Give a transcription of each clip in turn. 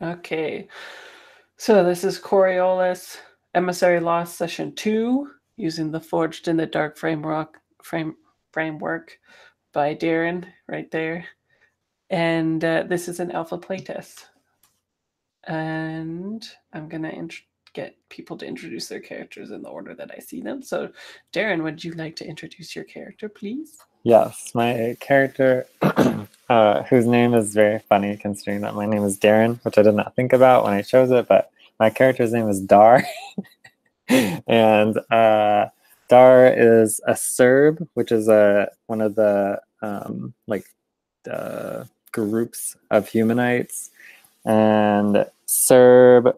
Okay. So this is Coriolis, Emissary Lost Session 2, using the Forged in the Dark framework by Darren, right there. And this is an alpha playtest. And I'm going to get people to introduce their characters in the order that I see them. So, Darren, would you like to introduce your character, please? Yes, my character, whose name is very funny considering that my name is Darren, which I did not think about when I chose it, but my character's name is Dar. And Dar is a Serb, which is one of the groups of humanites. And Serb,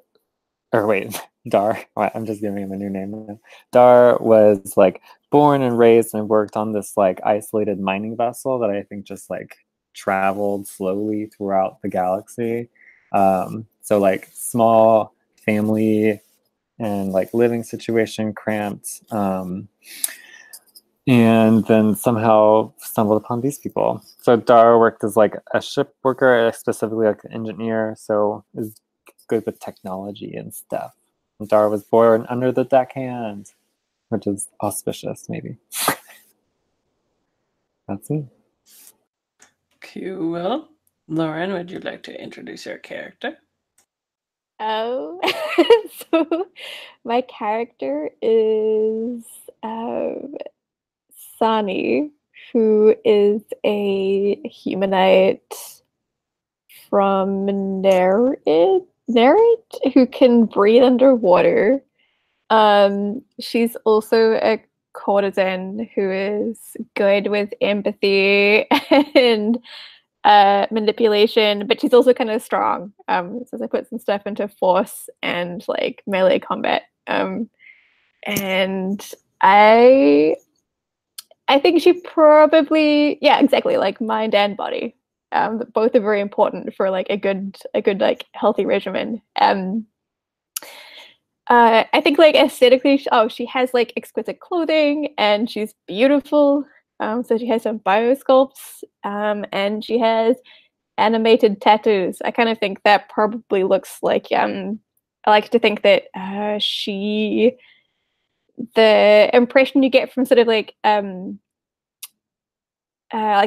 or wait, Dar, I'm just giving him a new name now. Dar was like born and raised and worked on this like isolated mining vessel that I think just like traveled slowly throughout the galaxy. So like small family and like living situation, cramped, and then somehow stumbled upon these people. So Dar worked as like a ship worker, specifically like an engineer, so is good with technology and stuff. And Dar was born under the deckhand, which is auspicious, maybe. That's it. Cool. Lauren, would you like to introduce your character? Oh, so my character is Sani, who is a humanite from Nerit, who can breathe underwater. She's also a courtesan who is good with empathy and manipulation, but she's also kind of strong. So I put some stuff into force and like melee combat. And I think she probably, yeah, exactly, like mind and body. Both are very important for like a good like healthy regimen. I think like aesthetically, she has like exquisite clothing and she's beautiful. So she has some biosculpts, and she has animated tattoos. I kind of think that probably looks like I like to think that the impression you get from sort of like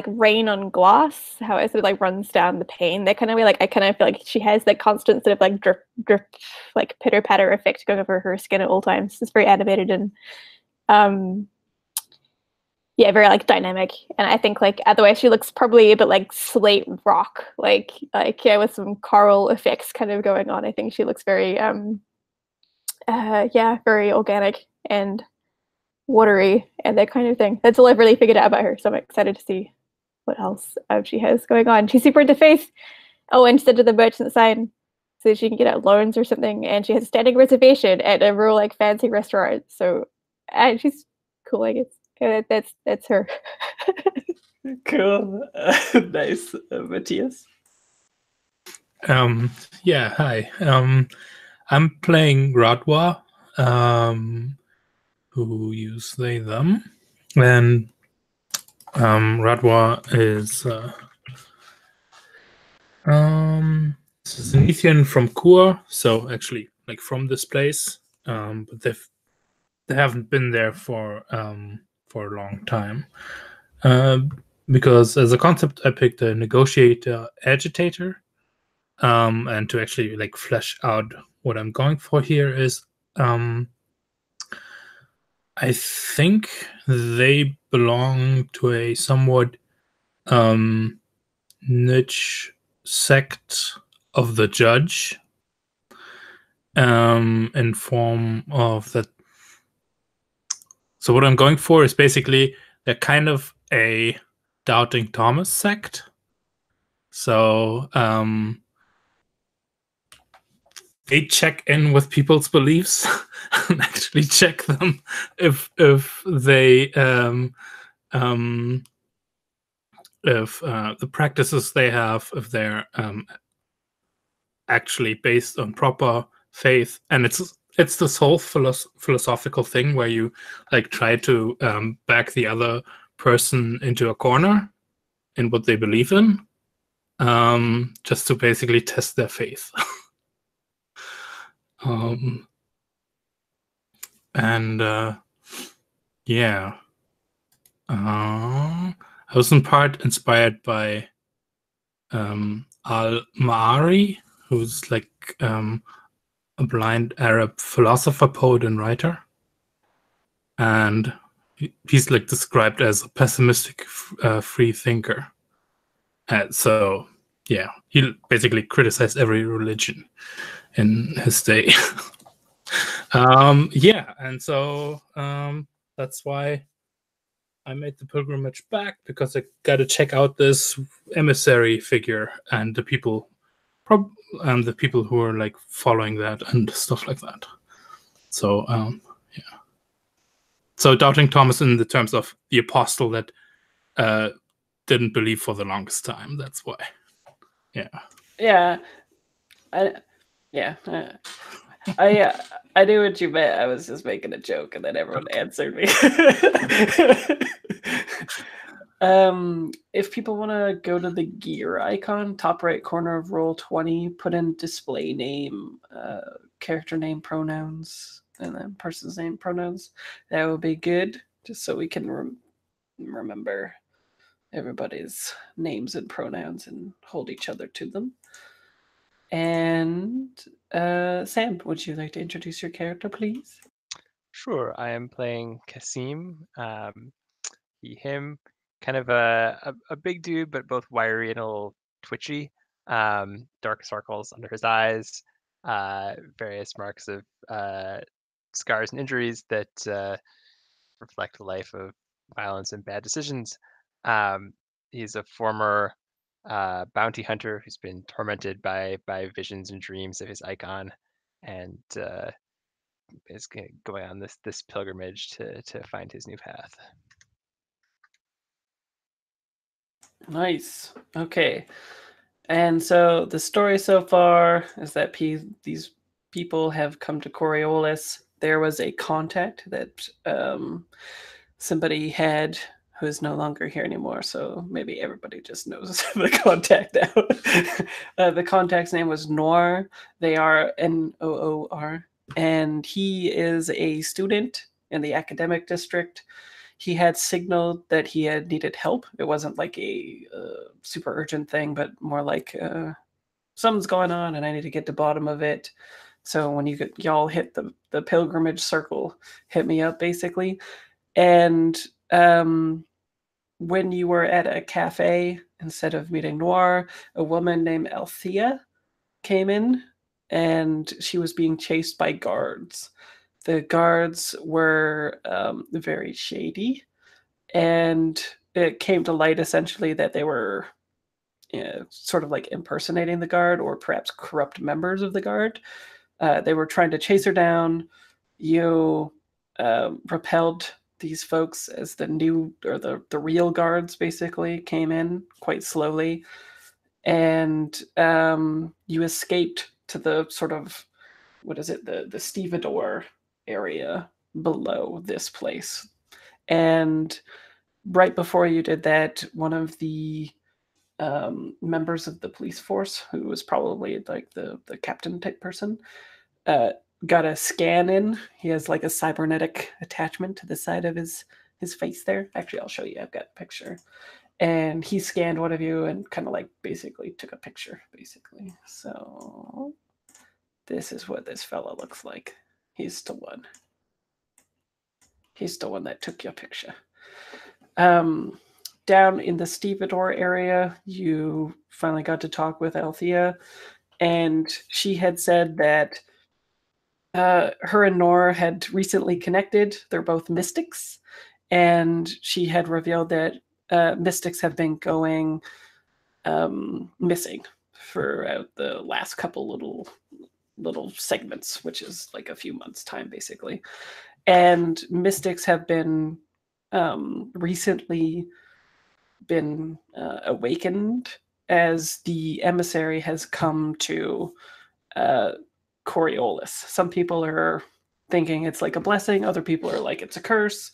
rain on glass, how it sort of like runs down the pane. That kind of way, like I kind of feel like she has that constant sort of like drip, drip, like pitter patter effect going over her skin at all times. It's very animated and yeah, very like dynamic. And I think like otherwise she looks probably a bit like slate rock, like yeah, with some coral effects kind of going on. I think she looks very very organic and watery and that kind of thing. That's all I've really figured out about her. So I'm excited to see what else she has going on. She's super into faith. Oh, and she's into the merchant sign so she can get out loans or something. And she has a standing reservation at a real like fancy restaurant. So she's cool, I guess. That's her. Cool. Nice. Matthias? Yeah, hi. I'm playing Radwa, who use they, them. And Radwa is this is an Ethian from Kur, so actually like from this place. But they haven't been there for a long time. Because as a concept I picked a negotiator agitator. And to actually like flesh out what I'm going for here is I think they belong to a somewhat niche sect of the judge, in form of that. So what I'm going for is basically they're kind of a Doubting Thomas sect. So they check in with people's beliefs and actually check them if they if the practices they have, if they're actually based on proper faith. And it's this whole philosophical thing where you like try to back the other person into a corner in what they believe in, just to basically test their faith. And yeah, I was in part inspired by Al-Ma'ari, who's like a blind Arab philosopher, poet, and writer. And he's like described as a pessimistic free thinker. So yeah, he basically criticized every religion in his day. Yeah, and so that's why I made the pilgrimage back, because I got to check out this emissary figure and the people, the people who are like following that and stuff like that. So yeah. So doubting Thomas in the terms of the apostle that didn't believe for the longest time. That's why. Yeah. Yeah. I knew what you meant. I was just making a joke, and then everyone answered me. If people want to go to the gear icon, top right corner of Roll20, put in display name, character name, pronouns, and then person's name, pronouns. That would be good, just so we can remember everybody's names and pronouns and hold each other to them. And Sam, would you like to introduce your character, please? Sure. I am playing Kasim. He, him, kind of a big dude, but both wiry and a little twitchy. Dark circles under his eyes, various marks of scars and injuries that reflect a life of violence and bad decisions. He's a former bounty hunter who's been tormented by visions and dreams of his icon, and is going on this pilgrimage to find his new path. Nice. Okay. And so the story so far is that these people have come to Coriolis. There was a contact that somebody had who is no longer here anymore. So maybe everybody just knows the contact now. The contact's name was Noir. They are Noor. And he is a student in the academic district. He had signaled that he had needed help. It wasn't like a super urgent thing, but more like something's going on and I need to get to the bottom of it. So when y'all hit the pilgrimage circle, hit me up basically. And when you were at a cafe, instead of meeting Noir, a woman named Althea came in, and she was being chased by guards. The guards were very shady, and it came to light essentially that they were sort of like impersonating the guard, or perhaps corrupt members of the guard. They were trying to chase her down. You repelled these folks as the real guards basically came in quite slowly, and you escaped to the sort of, the stevedore area below this place. And right before you did that, one of the members of the police force, who was probably like the captain type person, got a scan in. He has like a cybernetic attachment to the side of his face there. Actually, I'll show you. I've got a picture. And he scanned one of you and kind of like basically took a picture, basically. So this is what this fella looks like. He's the one. He's the one that took your picture. Down in the stevedore area, you finally got to talk with Althea, and she had said that her and Nor had recently connected. They're both mystics, and she had revealed that mystics have been going missing for the last couple little segments, which is like a few months' time, basically. And mystics have been recently been awakened as the emissary has come to Coriolis. Some people are thinking it's like a blessing. Other people are like it's a curse.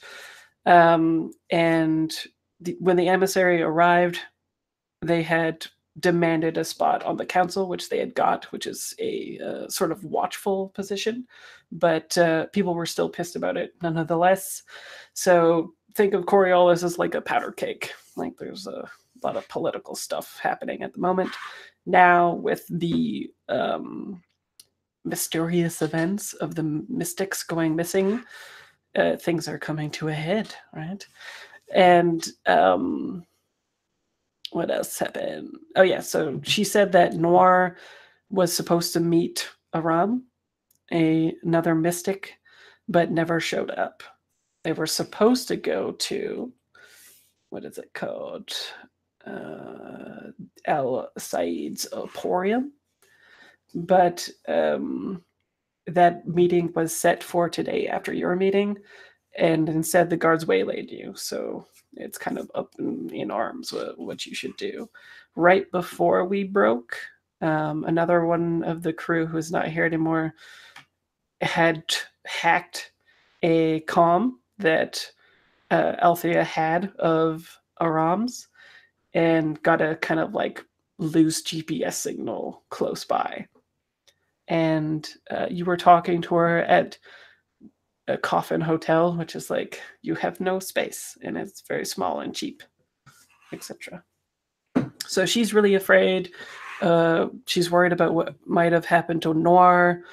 And when the emissary arrived, they had demanded a spot on the council, which they had got, which is a sort of watchful position. But people were still pissed about it nonetheless. So think of Coriolis as like a powder keg. Like there's a lot of political stuff happening at the moment. Now with the mysterious events of the mystics going missing, things are coming to a head, right? And what else happened? Oh yeah, so she said that Noir was supposed to meet Aram, another mystic, but never showed up. They were supposed to go to, what is it called? Al Said's Emporium, but that meeting was set for today after your meeting, and instead the guards waylaid you. So it's kind of up in arms what you should do. Right before we broke, another one of the crew who's not here anymore had hacked a comm that Althea had of Aram's and got a kind of like loose GPS signal close by. And you were talking to her at a coffin hotel, which is like you have no space and it's very small and cheap, etc. So she's really afraid. She's worried about what might have happened to Noir.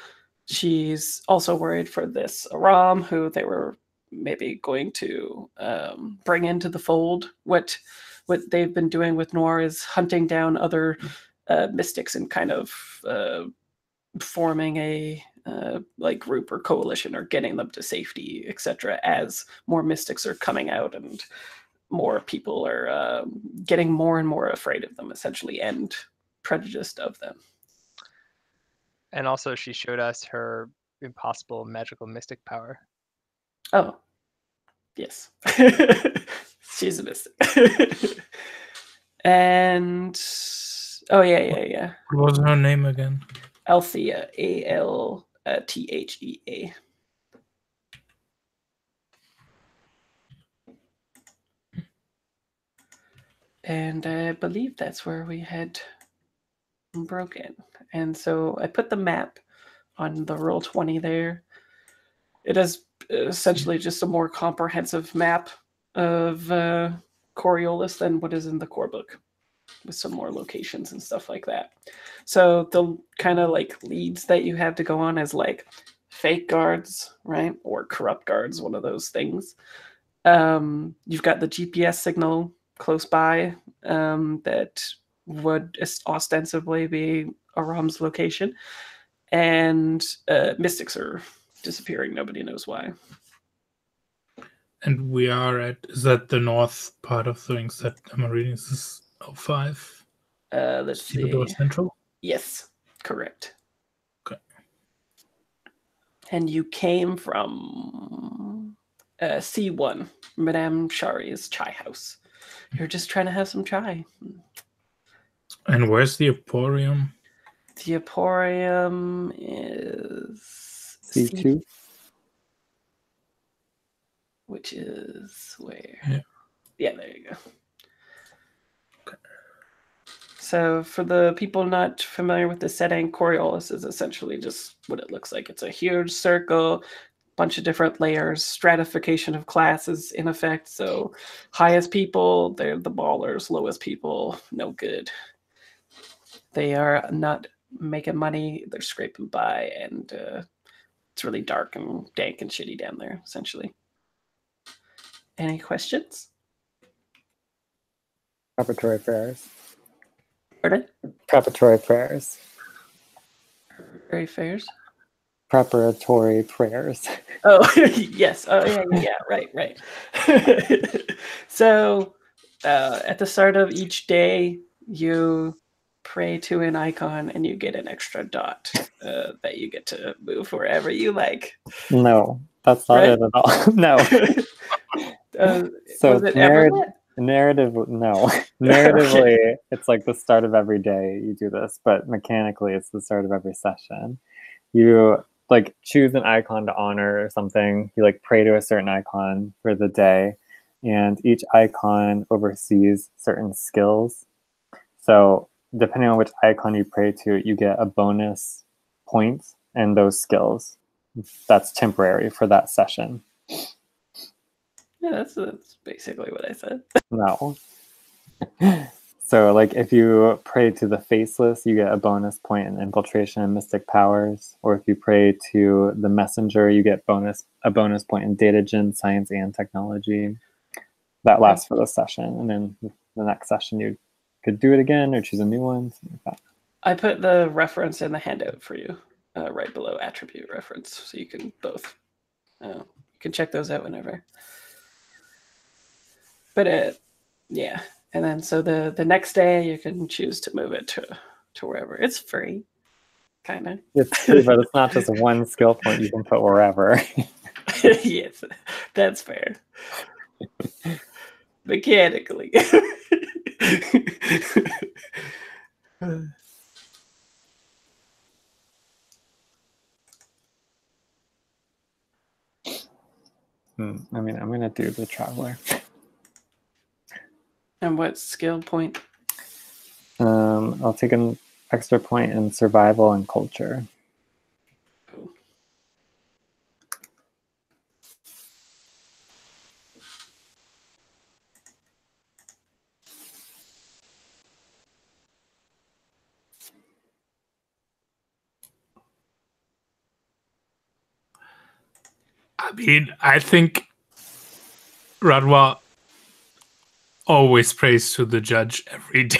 She's also worried for this Aram, who they were maybe going to bring into the fold. What they've been doing with Noir is hunting down other mystics and kind of forming a like group or coalition or getting them to safety, etc. As more mystics are coming out and more people are getting more and more afraid of them, essentially, and prejudiced of them. And also, she showed us her impossible magical mystic power. Oh, yes. She's a mystic. And oh yeah. What was her name again? Althea, Althea. And I believe that's where we had broken. And so I put the map on the Roll20 there. It is essentially just a more comprehensive map of Coriolis than what is in the core book, with some more locations and stuff like that. So the kind of like leads that you have to go on as like fake guards, right? Or corrupt guards, one of those things. You've got the GPS signal close by that would ostensibly be Aram's location. And mystics are disappearing. Nobody knows why. And we are at, is that the north part of things that I'm reading? Is this 05? Let's see. Stevedore Central? Yes, correct. Okay. And you came from C1, Madame Shari's chai house. You're just trying to have some chai. And where's the Emporium? The Emporium is C2. Which is where? Yeah, there you go. Okay. So for the people not familiar with the setting, Coriolis is essentially just what it looks like. It's a huge circle, bunch of different layers, stratification of classes in effect. So highest people, they're the ballers. Lowest people, no good. They are not making money. They're scraping by, and it's really dark and dank and shitty down there, essentially. Any questions? Preparatory prayers. Pardon? Preparatory prayers. Very fairs. Preparatory prayers. Oh, yes. Oh, yeah. Right. So, at the start of each day, you pray to an icon and you get an extra dot that you get to move wherever you like. No, that's not it at all. No. So was it Everett? narrative, no. Narratively, okay. It's like the start of every day you do this, but mechanically, it's the start of every session. You like choose an icon to honor or something. You like pray to a certain icon for the day, and each icon oversees certain skills. So depending on which icon you pray to, you get a bonus point and those skills. That's temporary for that session. Yeah, that's basically what I said. No. So, like, if you pray to the Faceless, you get a bonus point in Infiltration and Mystic Powers. Or if you pray to the Messenger, you get a bonus point in Data Gen, Science, and Technology. That lasts for the session. And then the next session, you could do it again or choose a new one, something like that. I put the reference in the handout for you, right below attribute reference, so you can both. You can check those out whenever. But yeah, and then so the next day you can choose to move it to wherever. It's free, kind of. It's free, but it's not just one skill point you can put wherever. Yes, that's fair. Mechanically. I mean, I'm gonna do the Traveler. And what skill point? I'll take an extra point in Survival and Culture. Cool. I mean, I think Radwa always prays to the judge every day.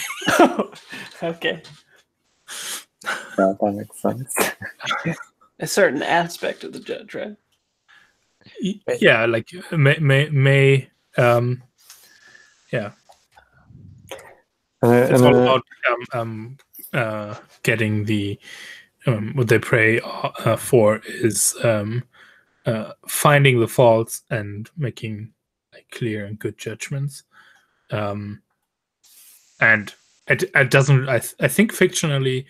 Okay. Yeah, that makes sense. A certain aspect of the judge, right? Yeah, like may yeah. It's all about getting the what they pray for is finding the faults and making like clear and good judgments. And it doesn't. I think fictionally,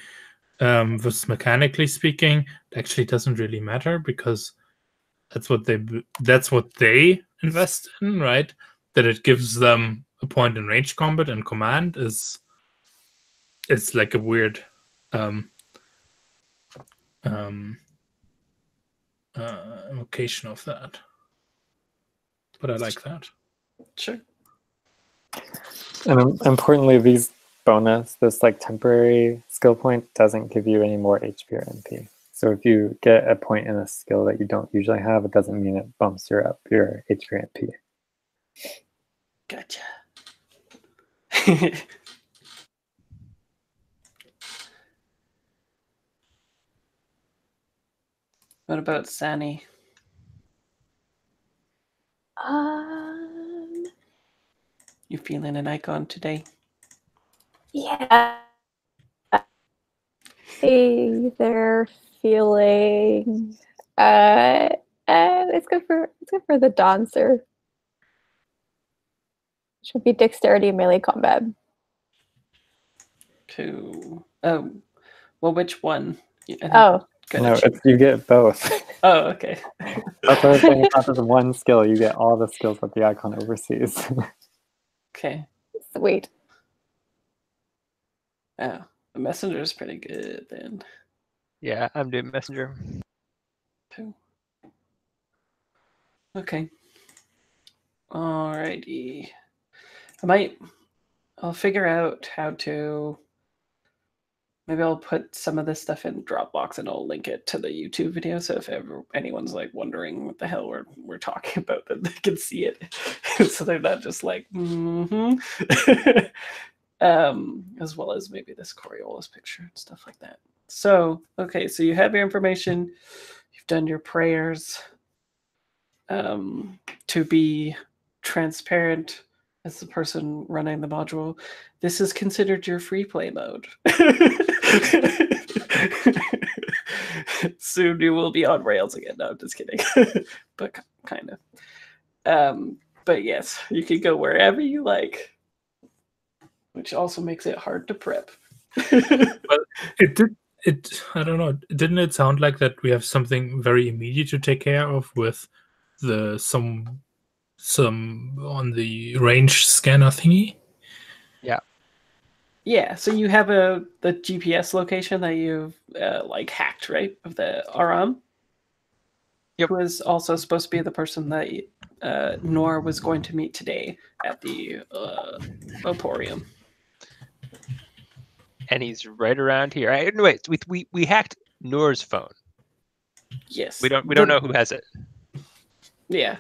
versus mechanically speaking, it actually doesn't really matter because that's what they invest in, right? That it gives them a point in range combat and command is like a weird invocation of that. But I like that. Sure. And importantly, this like temporary skill point doesn't give you any more HP or MP. So if you get a point in a skill that you don't usually have, it doesn't mean it bumps your HP or MP. Gotcha. What about Sani? You feeling an icon today? Yeah. They're feeling it's good for the dancer. Should be dexterity and melee combat. Cool. Oh, well, which one? No, you get both. Oh, okay. That's what I was saying. It's not just one skill. You get all the skills that the icon oversees. Okay. Sweet. Oh, the messenger is pretty good then. Yeah, I'm doing messenger. Cool. Okay. Alrighty. I'll figure out how to. Maybe I'll put some of this stuff in Dropbox and I'll link it to the YouTube video. So if ever anyone's like wondering what the hell we're talking about, then they can see it. So they're not just like, as well as maybe this Coriolis picture and stuff like that. So, okay, so you have your information, you've done your prayers. To be transparent as the person running the module, this is considered your free play mode. Soon you will be on Rails again. No, I'm just kidding. But kind of. But yes, you can go wherever you like, which also makes it hard to prep. Well, I don't know. Didn't it sound like that we have something very immediate to take care of with some on the range scanner thingy? Yeah. Yeah, so you have the GPS location that you've like hacked, right? Of the Aram. Yep. Who is also supposed to be the person that Nor was going to meet today at the Emporium. And he's right around here. Wait, we hacked Noor's phone. Yes. We don't know who has it. Yeah.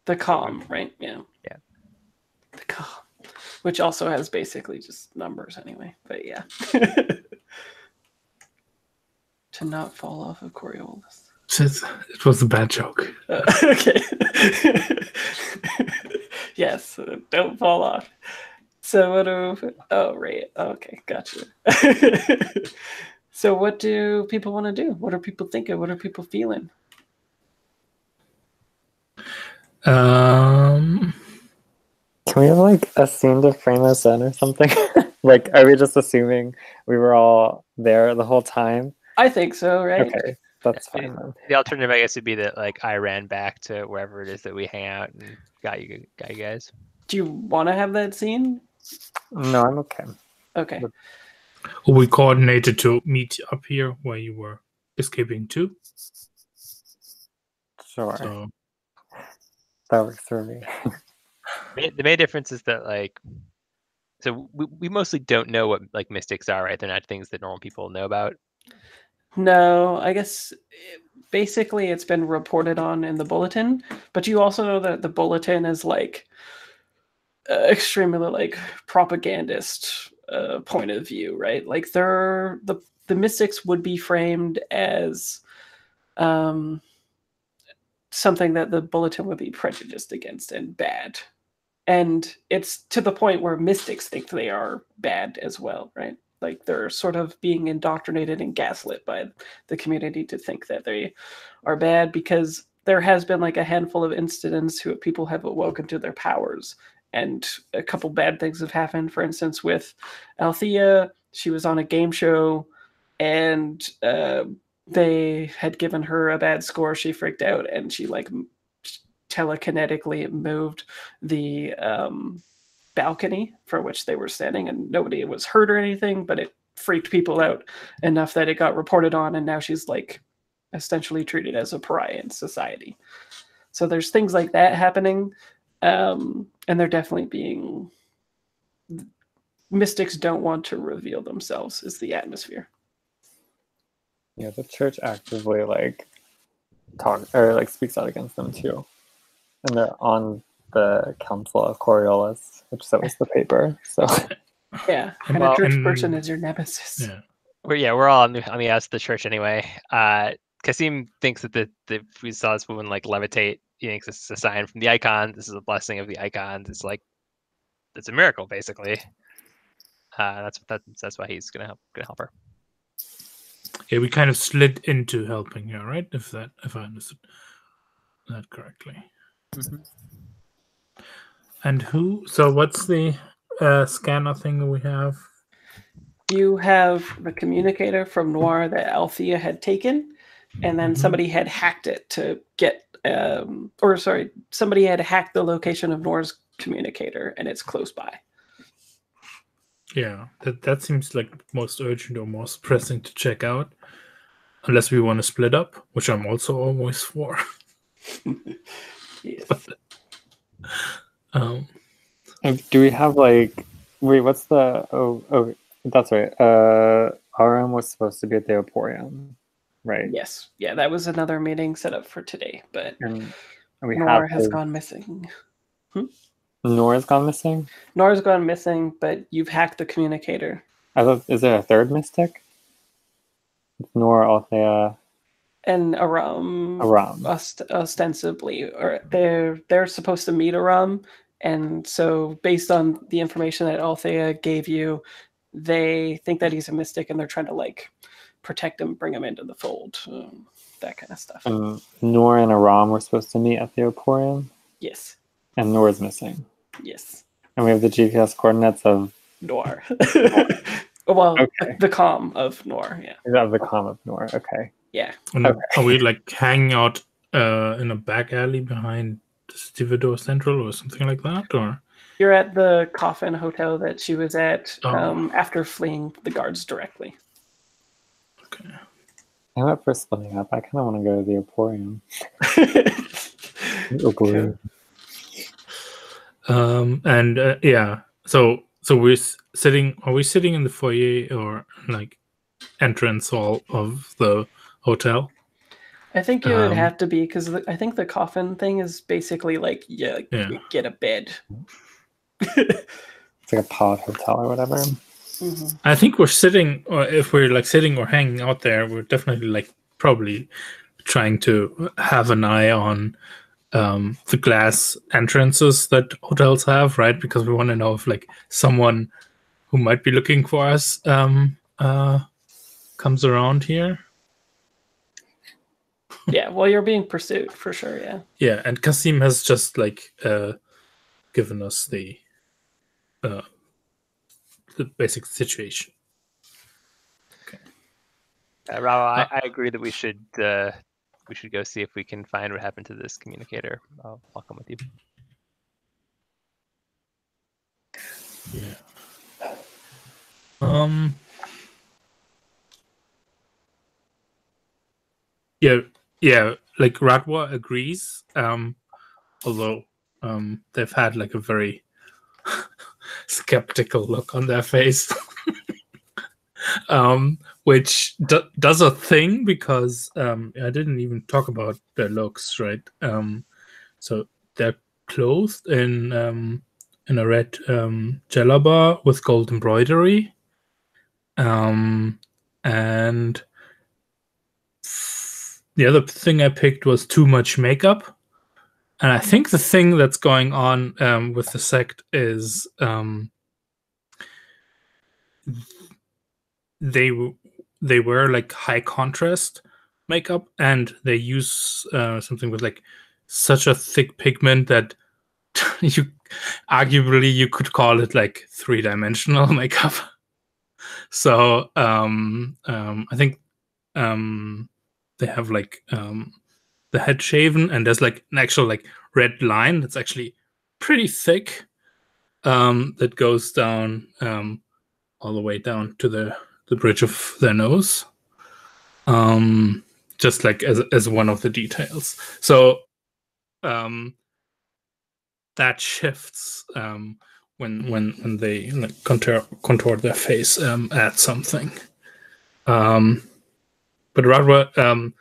The comm, right? Yeah. Yeah. The comm, which also has basically just numbers anyway. But yeah. To not fall off of Coriolis. It was a bad joke. Okay. Yes, don't fall off. So what do... Oh, right. Okay, gotcha. So what do people want to do? What are people thinking? What are people feeling? Um, Can we have like a scene to frame us in or something? Like, are we just assuming we were all there the whole time? I think so, right? Okay, that's fine then. The alternative, I guess, would be that like I ran back to wherever it is that we hang out and got you guys. Do you want to have that scene? No, I'm okay. Okay. we coordinated to meet up here where you were escaping to. Sure, So that works for me. The main difference is that like, so we mostly don't know what like mystics are, right? They're not things that normal people know about. No, I guess basically it's been reported on in the bulletin, but you also know that the bulletin is like extremely like propagandist point of view, right? Like the mystics would be framed as something that the bulletin would be prejudiced against and bad. And it's to the point where mystics think they are bad as well, right? Like they're sort of being indoctrinated and gaslit by the community to think that they are bad, because there has been like a handful of incidents who people have awoken to their powers, and a couple bad things have happened. For instance, with Althea, she was on a game show and they had given her a bad score. She freaked out and she like telekinetically moved the balcony for which they were standing, and nobody was hurt or anything, but it freaked people out enough that it got reported on, and now she's like essentially treated as a pariah in society. So there's things like that happening, and they're definitely being... Mystics don't want to reveal themselves, is the atmosphere. Yeah, the church actively like speaks out against them too, and they're on the Council of Coriolis, which that was the paper. So Yeah, and a church person is your nemesis. yeah. We're all on the ass of the church anyway. Kasim thinks that if we saw this woman like levitate, he thinks this is a sign from the icons. This is a blessing of the icons. It's like it's a miracle, basically. That's why he's gonna help her. Yeah, we kind of slid into helping her, right? If I understood that correctly. Mm-hmm. And who? So what's the scanner thing that we have? You have the communicator from Noir that Althea had taken, and then somebody had hacked it to get, somebody had hacked the location of Noir's communicator, and it's close by. Yeah, that seems like most urgent or most pressing to check out, unless we want to split up, which I'm also always for. Yes. do we have like what's the oh that's right. RM was supposed to be at the Emporium, right? Yes. Yeah, that was another meeting set up for today, but And we Noir has gone missing. Nora's gone missing? Nora's gone missing, but you've hacked the communicator. Is there a third mystic? Nora, Althea, and Aram. Ostensibly, or they're supposed to meet Aram, and so based on the information that Althea gave you, they think that he's a mystic, and they're trying to like protect him, bring him into the fold, that kind of stuff. And Nora and Aram were supposed to meet at the Emporium. Yes. And Nora's missing. Yes. And we have the GPS coordinates of Noir. Well, okay. The comm of Noir, yeah. Of the comm of Noir, okay. Yeah. And Okay. Are we like hanging out in a back alley behind the Stevedore Central or something like that? Or You're at the Coffin Hotel that she was at Oh. after fleeing the guards directly. Okay. I'm up for splitting up. I kind of want to go to the Emporium. Cool. And yeah, so we're sitting. Are we sitting in the foyer or like entrance hall of the hotel? I think it would have to be because I think the coffin thing is basically like, Yeah. you get a bed. It's like a pod hotel or whatever. Mhm. I think we're sitting, or if we're like sitting or hanging out there, we're definitely like probably trying to have an eye on the glass entrances that hotels have, right? Because we want to know if like someone who might be looking for us comes around here. Yeah, well, you're being pursued for sure. Yeah. Yeah, and Kasim has just like given us the basic situation. Okay. Raul, I agree that we should go see if we can find what happened to this communicator. I'll come with you. Yeah. Yeah. Like Radwa agrees. Although they've had like a very skeptical look on their face, which does a thing because I didn't even talk about their looks, right? So they're clothed in a red jellaba with gold embroidery, and the other thing I picked was too much makeup. And I think the thing that's going on with the sect is they wear like high contrast makeup, and they use something with like such a thick pigment that you could call it like 3-dimensional makeup. So I think they have like the head shaven, and there's like an actual like red line that's actually pretty thick that goes down all the way down to the bridge of their nose, just like as one of the details. So that shifts when they like contour their face at something. But Radwa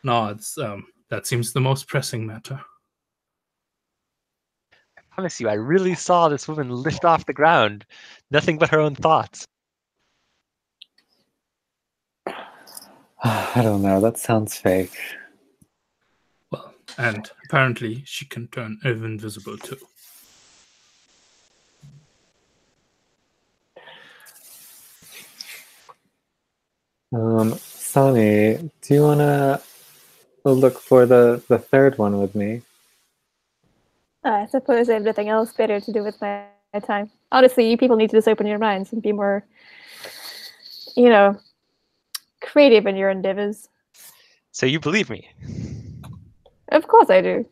nods. That seems the most pressing matter. I promise you, I really saw this woman lift off the ground. Nothing but her own thoughts. I don't know. That sounds fake. Well, and apparently she can turn invisible too. Sonny, do you want to look for the third one with me? I suppose I have nothing else better to do with my time. Honestly, you people need to just open your minds and be more, creative in your endeavors. So you believe me? Of course I do.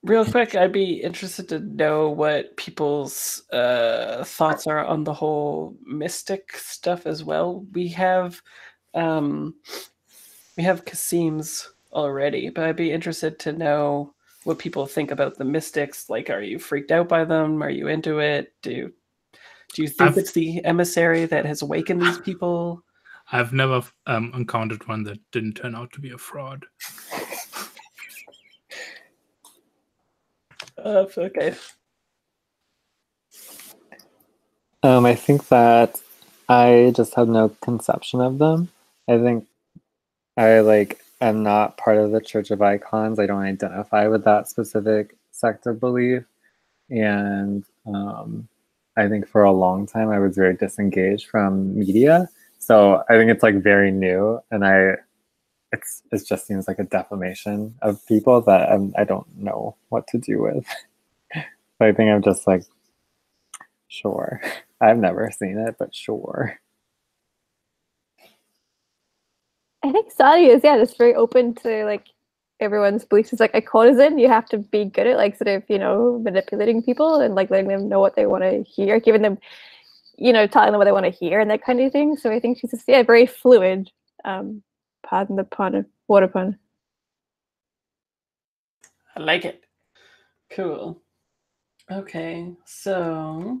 Real quick, I'd be interested to know what people's thoughts are on the whole mystic stuff as well. We have Kasim's already, but I'd be interested to know what people think about the mystics. Like, are you freaked out by them? Are you into it? Do you think it's the emissary that has awakened these people? I've never encountered one that didn't turn out to be a fraud. Okay. I think that I just have no conception of them. I think I am not part of the Church of Icons. I don't identify with that specific sect of belief, and I think for a long time I was very disengaged from media. So I think it's like very new, and it just seems like a defamation of people that I don't know what to do with. But I think I'm just like, sure. I've never seen it, but sure. I think Saudi is just very open to everyone's beliefs is like a courtesan. You have to be good at like sort of, you know, manipulating people and like letting them know what they want to hear, giving them, you know, telling them what they want to hear and that kind of thing. So I think she's just, yeah, very fluid. Pardon the pun, water pun. I like it. Cool. Okay, so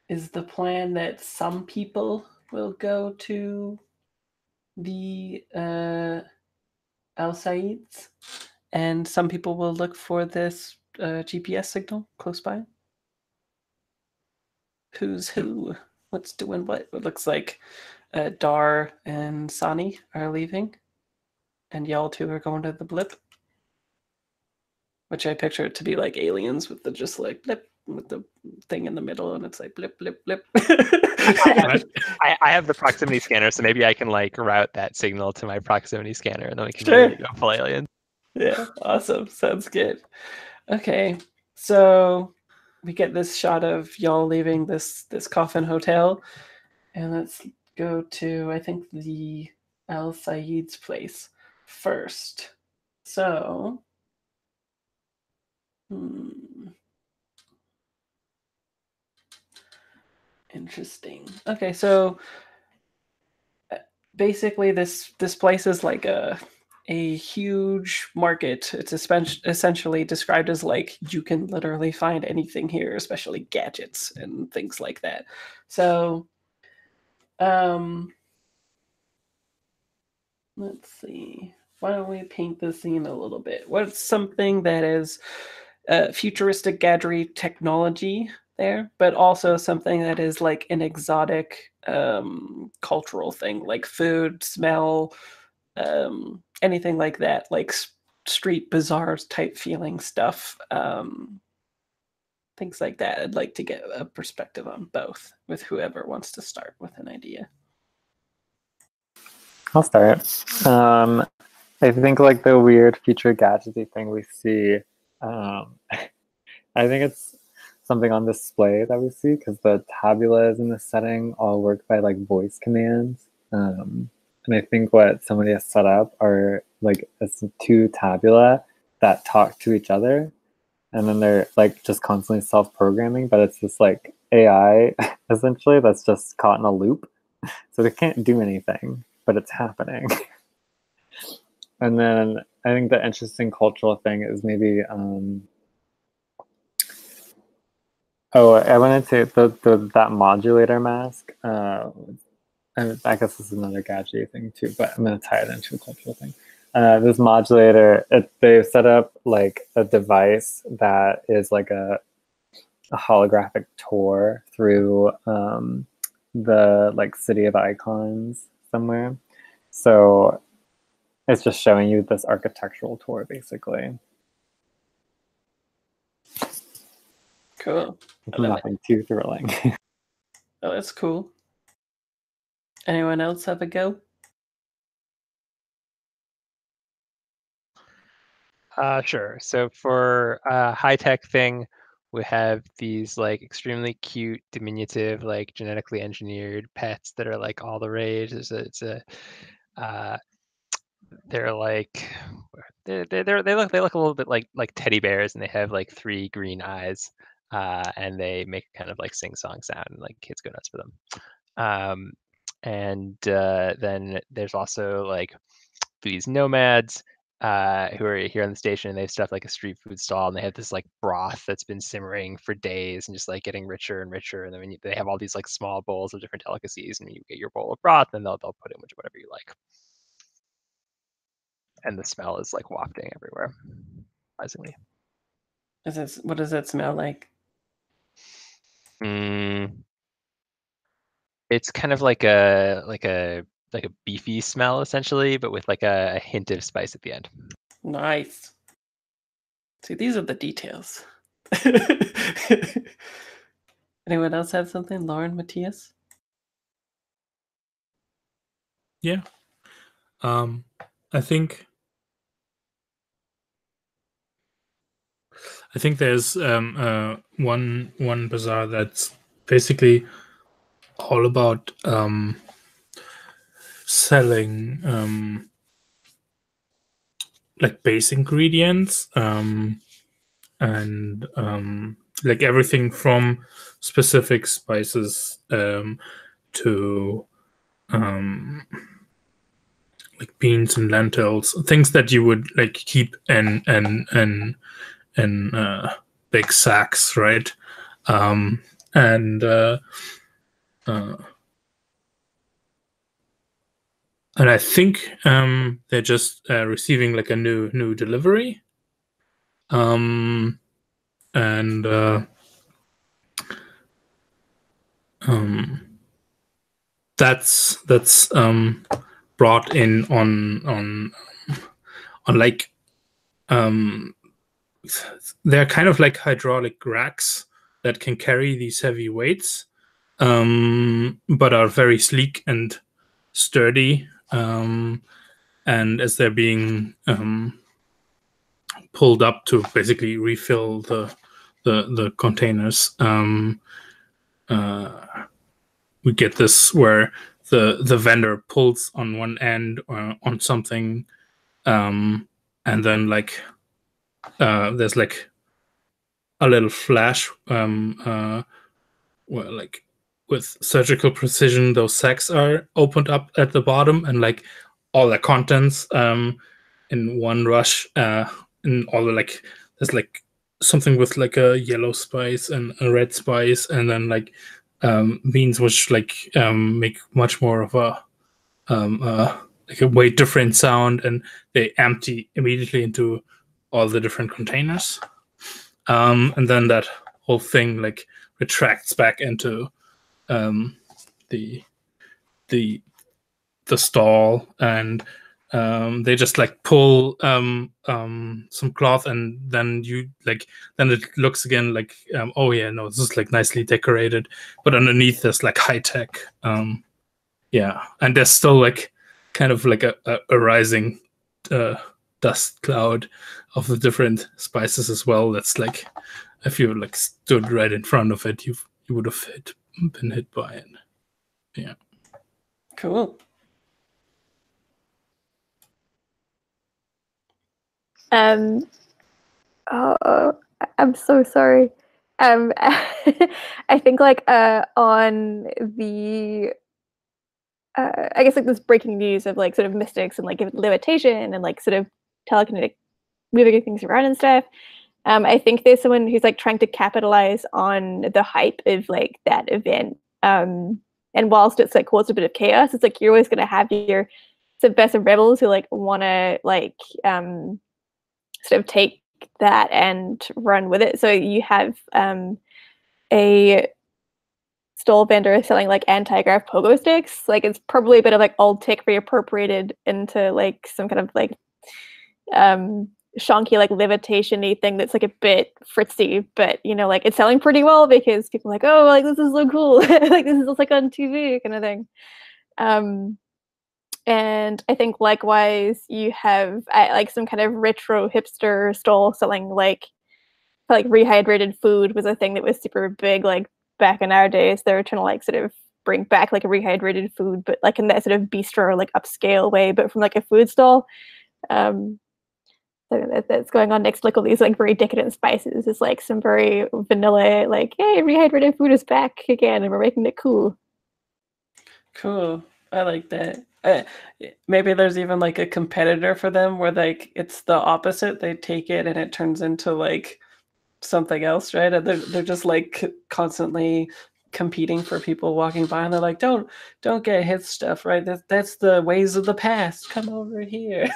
is the plan that some people will go to the Al Said's and some people will look for this GPS signal close by? Who's who? What's doing what? It looks like Dar and Sani are leaving, and y'all two are going to the blip, which I picture it to be like aliens with the just like blip with the thing in the middle, and it's like blip blip blip. I have the proximity scanner, so maybe I can like route that signal to my proximity scanner, and then we can really go full alien. Yeah, awesome. Sounds good. Okay, so we get this shot of y'all leaving this coffin hotel, and let's go to, I think, the Al Said's place first. So, interesting. Okay, so basically this place is like a huge market. It's essentially described as like you can literally find anything here, especially gadgets and things like that. So let's see. Why don't we paint the scene a little bit? What's something that is futuristic gadget technology there, but also something that is like an exotic cultural thing, like food, smell, anything like that, like street bazaars type feeling stuff, things like that. I'd like to get a perspective on both with whoever wants to start with an idea. I'll start. I think like the weird future gadgety thing we see, I think it's something on display that we see because the tabulas in the setting all work by like voice commands. And I think what somebody has set up are like it's two tabula that talk to each other, and then they're like just constantly self-programming, but it's just like AI essentially that's just caught in a loop. So they can't do anything, but it's happening. And then I think the interesting cultural thing is maybe I wanted to that modulator mask. I guess this is another gadget thing too, but I'm going to tie it into a cultural thing. This modulator, they've set up like a device that is like a holographic tour through the like city of icons somewhere. So it's just showing you this architectural tour basically. Cool. Nothing too thrilling. Oh, that's cool. Anyone else have a go? Sure. So for a high-tech thing, we have these like extremely cute, diminutive, like genetically engineered pets that are like all the rage. They're like they look a little bit like teddy bears, and they have like 3 green eyes, and they make a kind of like sing-song sound, and like kids go nuts for them. And then there's also like these nomads who are here on the station, and they have stuff like a street food stall, and they have this like broth that's been simmering for days and just like getting richer and richer. And then they have all these like small bowls of different delicacies, and you get your bowl of broth, and they'll put in whatever you like. And the smell is like wafting everywhere, surprisingly. What does that smell like? It's kind of like a beefy smell essentially, but with like a hint of spice at the end. Nice. See, these are the details. Anyone else have something? Lauren, Matthias? Yeah. I think there's one bazaar that's basically all about selling like base ingredients, and like everything from specific spices to like beans and lentils, things that you would like keep in big sacks, right? And I think they're just receiving like a new delivery, and that's brought in on like they're kind of like hydraulic racks that can carry these heavy weights, but are very sleek and sturdy. And as they're being pulled up to basically refill the containers, we get this where the vendor pulls on one end on something, and then like there's like a little flash where like with surgical precision those sacks are opened up at the bottom, and like all the contents in one rush, and all the like there's like something with like a yellow spice and a red spice, and then like beans which like make much more of a like a way different sound, and they empty immediately into all the different containers, and then that whole thing like retracts back into the stall, and they just like pull some cloth, and then then it looks again like oh yeah, no, this is like nicely decorated, but underneath there's like high tech, yeah, and there's still like kind of like a rising dust cloud of the different spices as well. That's like if you like stood right in front of it, you would have been hit by it. Yeah. Cool. Oh, I'm so sorry. I think like on the I guess like this breaking news of like sort of mystics and like levitation and like sort of telekinetic moving things around and stuff. I think there's someone who's like trying to capitalize on the hype of like that event. And whilst it's like caused a bit of chaos, it's like you're always gonna have your subversive rebels who like wanna like sort of take that and run with it. So you have a stall vendor selling like anti-grav pogo sticks. Like it's probably a bit of like old tech reappropriated into like some kind of like shonky like levitation-y thing that's like a bit fritzy, but you know, like it's selling pretty well because people are like, oh, like this is so cool. Like this is just like on TV kind of thing. And I think likewise you have like some kind of retro hipster stall selling like rehydrated food was a thing that was super big like back in our days. They were trying to like sort of bring back like a rehydrated food, but like in that sort of bistro like upscale way, but from like a food stall. So that's going on next to like all these like very decadent spices. It's like some very vanilla like, hey, rehydrated food is back again and we're making it cool. Cool. I like that. Maybe there's even like a competitor for them where like it's the opposite. They take it and it turns into like something else, right? And they're just like constantly competing for people walking by, and they're like, don't get his stuff, right? That's the ways of the past. Come over here.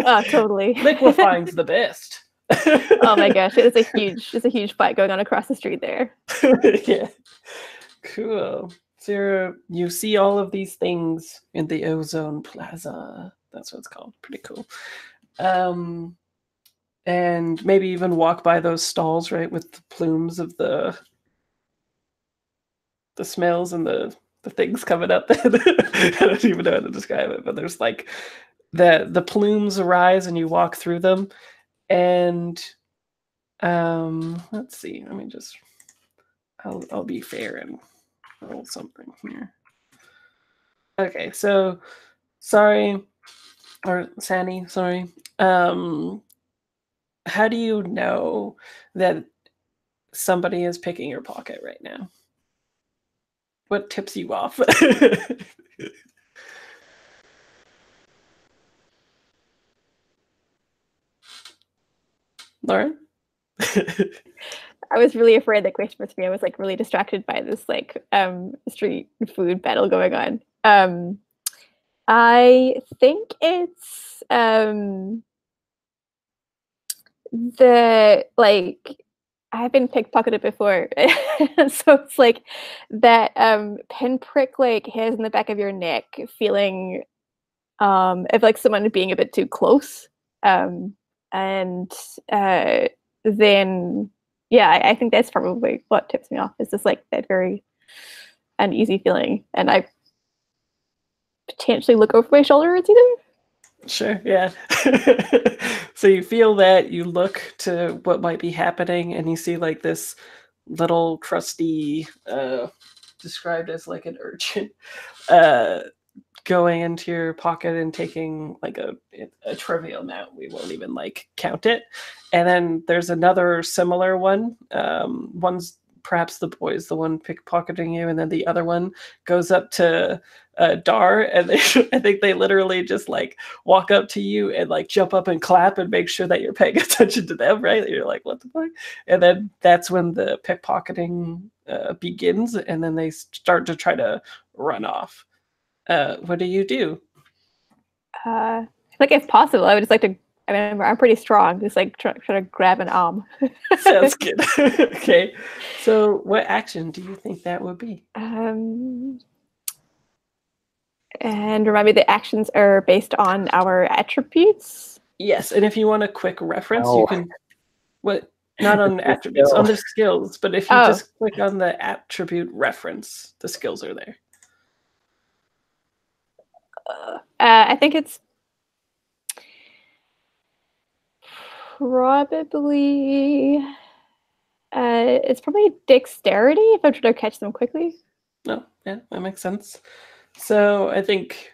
Oh, totally. Liquefying's the best. Oh my gosh, it's a huge fight going on across the street there. Yeah. Cool. So you see all of these things in the Ozone Plaza. That's what it's called. Pretty cool. And maybe even walk by those stalls, right, with the plumes of the smells and the things coming up. I don't even know how to describe it, but there's like the plumes arise and you walk through them. And let's see. Let me just I'll be fair and roll something here. Okay, so sorry. or Sani, sorry. How do you know that somebody is picking your pocket right now? What tips you off? Lauren? I was really afraid that question was for me. I was like really distracted by this like street food battle going on. I think it's the like I've been pickpocketed before, so it's like that pinprick like hairs in the back of your neck, feeling of like someone being a bit too close, and then yeah, I think that's probably what tips me off. Is just like that very uneasy feeling, and I potentially look over my shoulder at either. Sure, yeah. So you feel that, you look to what might be happening, and you see like this little crusty, described as like an urchin, going into your pocket and taking like a trivial amount. We won't even like count it. And then there's another similar one. One's perhaps the boy's the one pickpocketing you, and then the other one goes up to Dar, and they, I think they literally just like walk up to you and like jump up and clap and make sure that you're paying attention to them, right? You're like, what the fuck? And then that's when the pickpocketing begins, and then they start to try to run off. What do you do? Like if possible, I would just like to. I mean, I'm pretty strong. Just like try to grab an arm. Sounds good. Okay, so what action do you think that would be? And remind me, the actions are based on our attributes. Yes, and if you want a quick reference, Oh. you can. What? Not on The attributes, skill. on the skills. But if you Oh. just click on the attribute reference, the skills are there. I think it's probably dexterity if I'm trying to catch them quickly. No, yeah, that makes sense. So I think.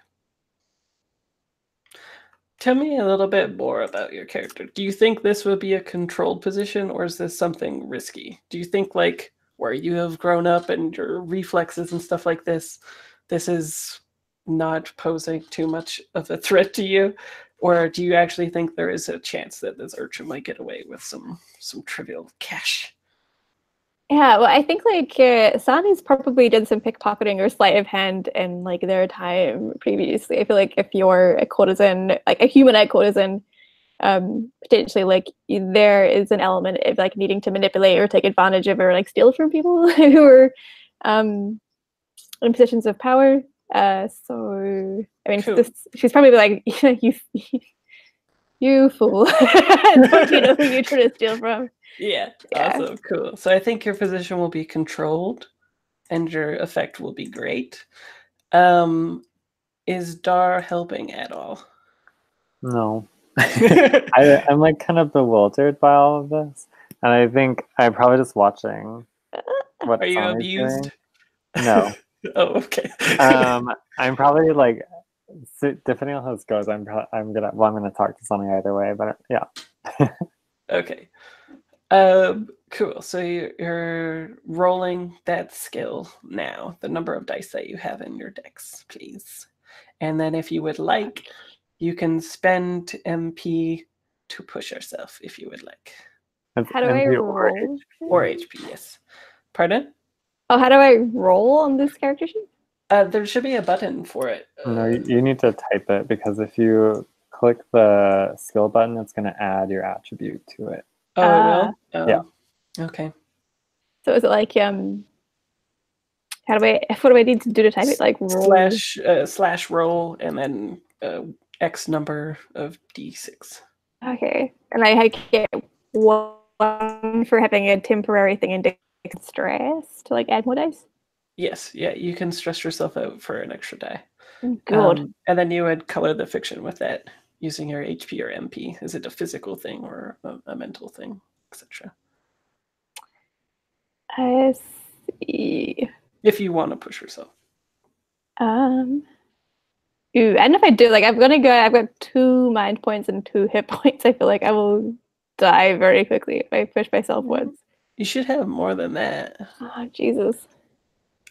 Tell me a little bit more about your character. Do you think this would be a controlled position, or is this something risky? Do you think, like, where you have grown up and your reflexes and stuff like this is not posing too much of a threat to you? Or do you actually think there is a chance that this urchin might get away with some trivial cash? Yeah, well, I think like Sani's probably done some pickpocketing or sleight of hand in like their time previously. I feel like if you're a courtesan, like a humanoid courtesan, potentially like there is an element of like needing to manipulate or take advantage of or like steal from people who are in positions of power. So I mean, Cool. she's probably like, you fool! Don't you know who you're trying to steal from? Yeah, Yeah. awesome, cool. So I think your position will be controlled, and your effect will be great. Is Dar helping at all? No. I'm like kind of bewildered by all of this. And I think I'm probably just watching what Are you Sonia's amused? doing. No. Oh, okay. I'm probably like, depending on how this goes, I'm gonna talk to Sonia either way, but yeah. Okay. Cool. So you're rolling that skill now, the number of dice that you have in your decks, please. And then if you would like, you can spend MP to push yourself if you would like. It's How do I MP or roll? Or HP, yes. Pardon? Oh, how do I roll on this character sheet? There should be a button for it. No, you need to type it, because if you click the skill button, it's going to add your attribute to it. Oh, it will? Oh, yeah. Okay. So is it like what do I need to do to type it? Like roll? Slash roll and then X number of D6. Okay. And I get one for having a temporary thing in stress to like add more dice? Yes, yeah, you can stress yourself out for an extra die. Good. And then you would color the fiction with that using your HP or MP. Is it a physical thing or a mental thing, etc.? I see. If you want to push yourself. Ooh, I don't know if I do. Like, I'm gonna go. I've got 2 mind points and 2 hit points. I feel like I will die very quickly if I push myself once. You should have more than that. Oh, Jesus.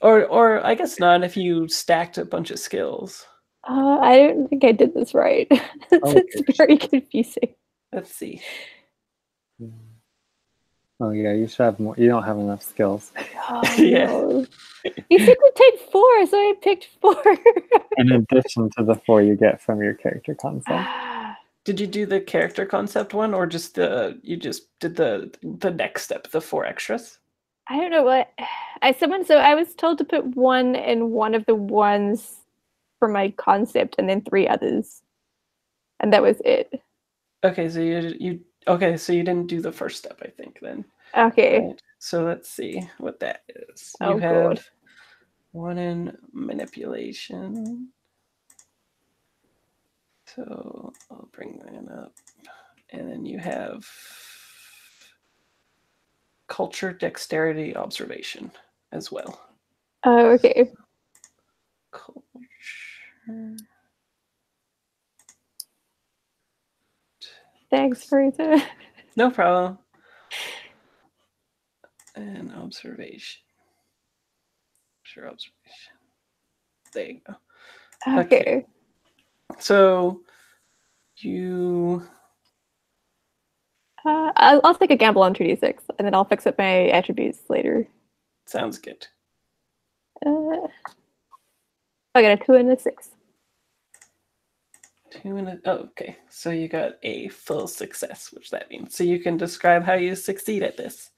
Or I guess not if you stacked a bunch of skills. I don't think I did this right. It's very confusing. Let's see. Oh yeah, you should have more. You don't have enough skills. Oh, Yeah. no. You said to take 4, so I picked 4. In addition to the 4 you get from your character concept. Did you do the character concept one, or just you just did the next step, the 4 extras? I don't know what so I was told to put 1 in one of the ones for my concept and then 3 others. And that was it. Okay, so you so you didn't do the first step, I think, then. Okay. Right. So let's see what that is. Oh, You have God. 1 in manipulation. So I'll bring that up. And then you have culture, dexterity, observation as well. Oh, okay. Culture. Thanks, Marita. No problem. And observation. Sure, observation. There you go. Okay. So you. I'll take a gamble on 2d6, and then I'll fix up my attributes later. Sounds good. I got a 2 and a 6. 2 and a. Oh, okay. So you got a full success, which that means. So you can describe how you succeed at this.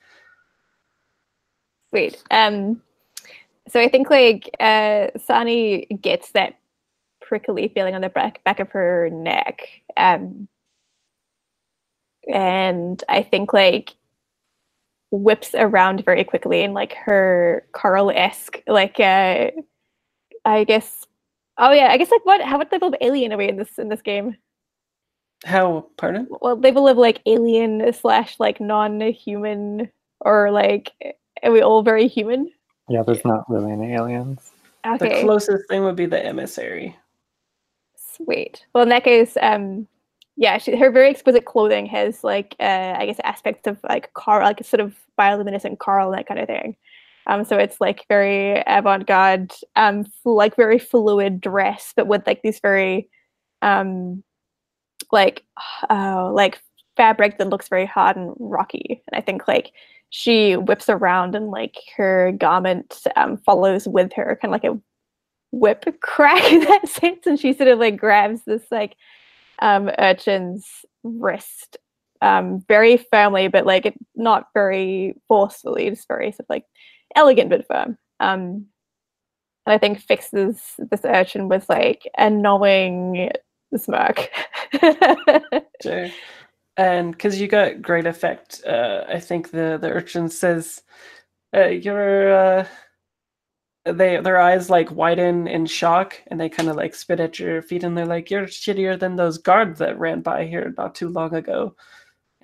Wait. So I think like Sani gets that prickly feeling on the back of her neck. And I think like whips around very quickly in like her Carl-esque, like I guess I guess like what level of alien are we in this game? How? Pardon? What level of like alien / like non-human, or like are we all very human? Yeah, there's not really any aliens. The Okay. closest thing would be the emissary. Sweet. Well, in that case, yeah, her very exquisite clothing has like I guess aspects of like Carl, like sort of bioluminescent Carl, that kind of thing. So it's like very avant-garde, like very fluid dress, but with like these very like like fabric that looks very hard and rocky. And I think like she whips around and like her garment follows with her, kind of like a whip crack in that sense, and she sort of like grabs this like urchin's wrist very firmly, but like not very forcefully, just very sort of like elegant but firm. And I think fixes this urchin with like a knowing smirk. Sure. And because you got great effect, I think the urchin says, "You're." Their eyes like widen in shock, and they kind of like spit at your feet, and they're like, "You're shittier than those guards that ran by here not too long ago."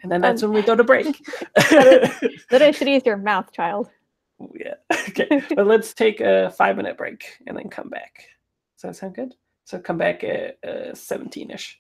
And then that's when we go to break. Not as shitty as your mouth, child. Yeah. Okay. But let's take a 5-minute break and then come back. Does that sound good? So come back at 17-ish.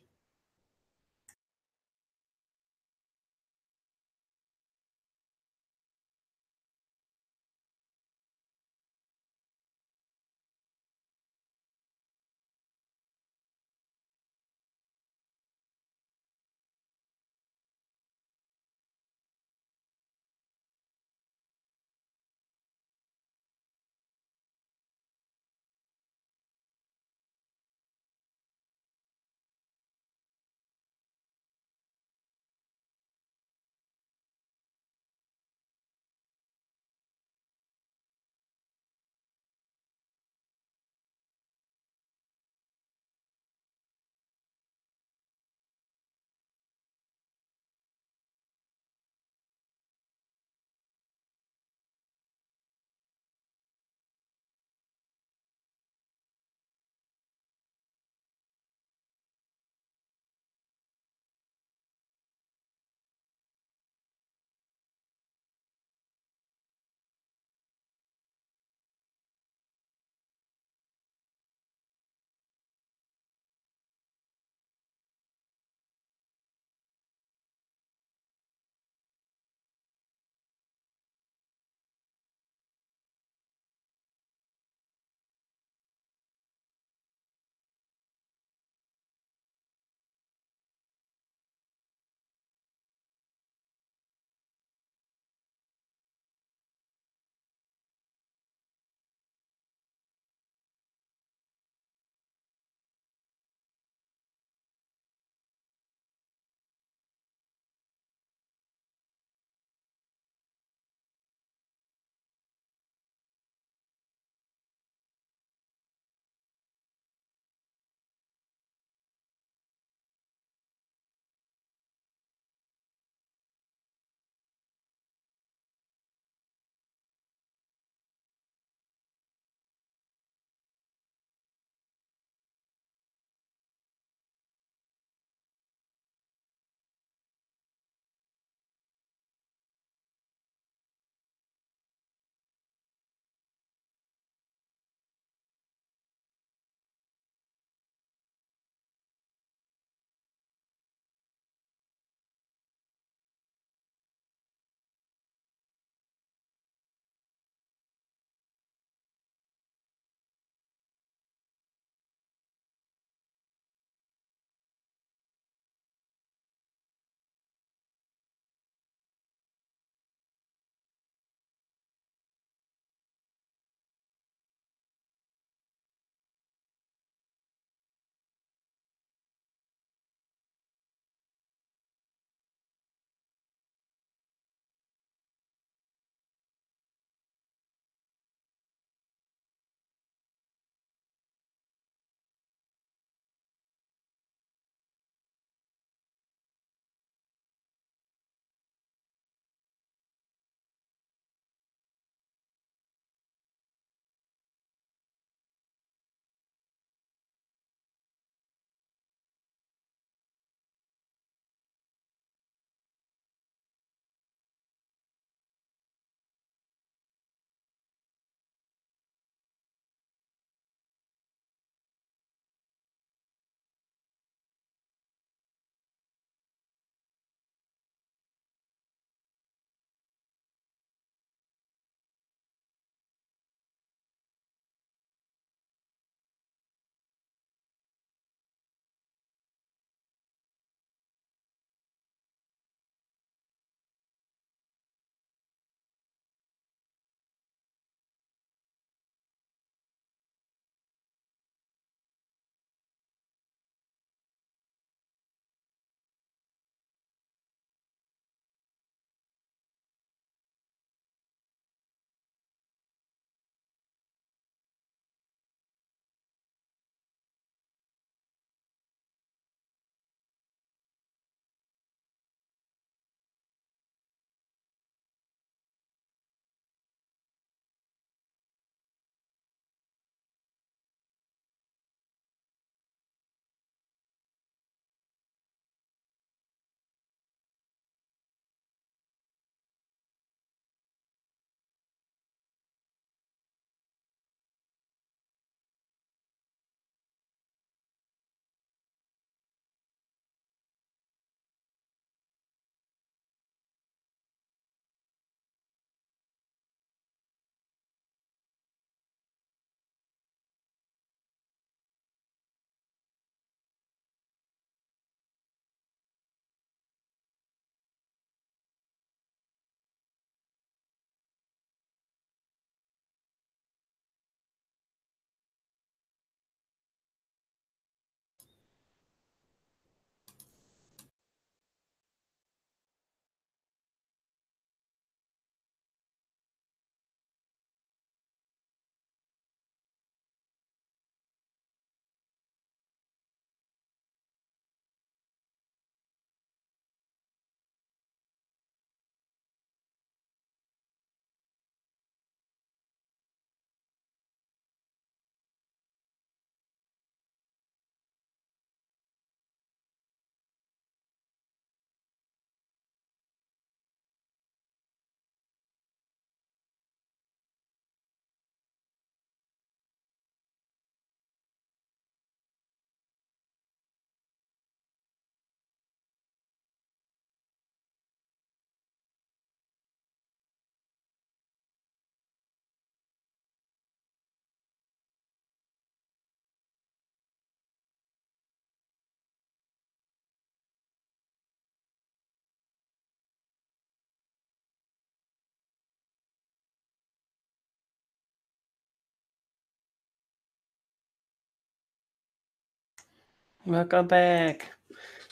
Welcome back.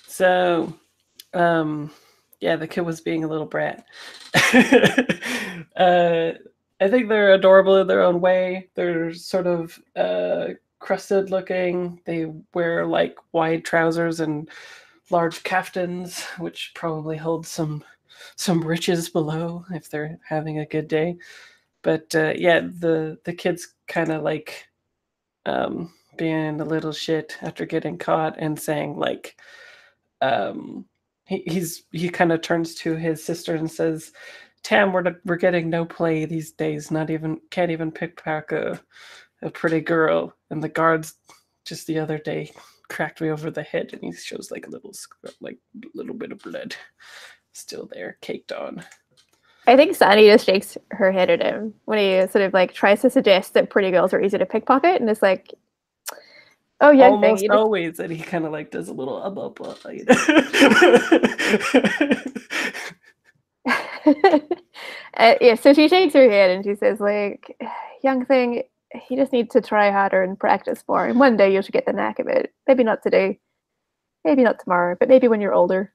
So, yeah, the kid was being a little brat. I think they're adorable in their own way. They're sort of crusted looking. They wear like wide trousers and large caftans, which probably hold some riches below if they're having a good day. But yeah, the kid's kind of like being a little shit after getting caught and saying like he kind of turns to his sister and says, "Tam, we're getting no play these days. Not even can't even pickpocket a pretty girl." And the guards just the other day cracked me over the head, and he shows like a little bit of blood still there, caked on. I think Sandy just shakes her head at him when he sort of like tries to suggest that pretty girls are easy to pickpocket, and it's like, oh, young thing. Almost always, and he kind of like does a little you know? Yeah, so she shakes her head and she says, like, young thing, you just need to try harder and practice more, and one day you should get the knack of it. Maybe not today, maybe not tomorrow, but maybe when you're older.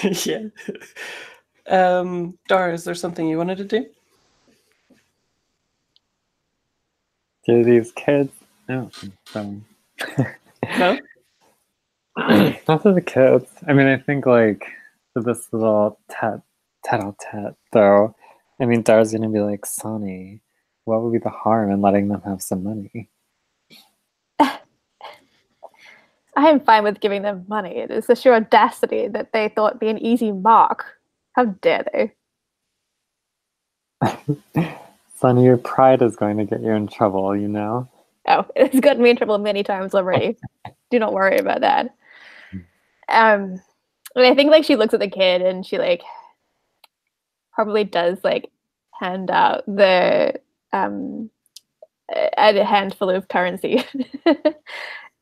Yeah. Dar, is there something you wanted to do? Do these kids? No, sorry. No? Not to the kids. I mean, I think like for this little tete-a-tete though, I mean, Dar's gonna be like, Sonny, what would be the harm in letting them have some money? I am fine with giving them money. It is the sheer audacity that they thought be an easy mark. How dare they? Sonny, your pride is going to get you in trouble, you know? Oh, it's gotten me in trouble many times already. Do not worry about that. And I think like she looks at the kid and she like probably does like hand out the a handful of currency.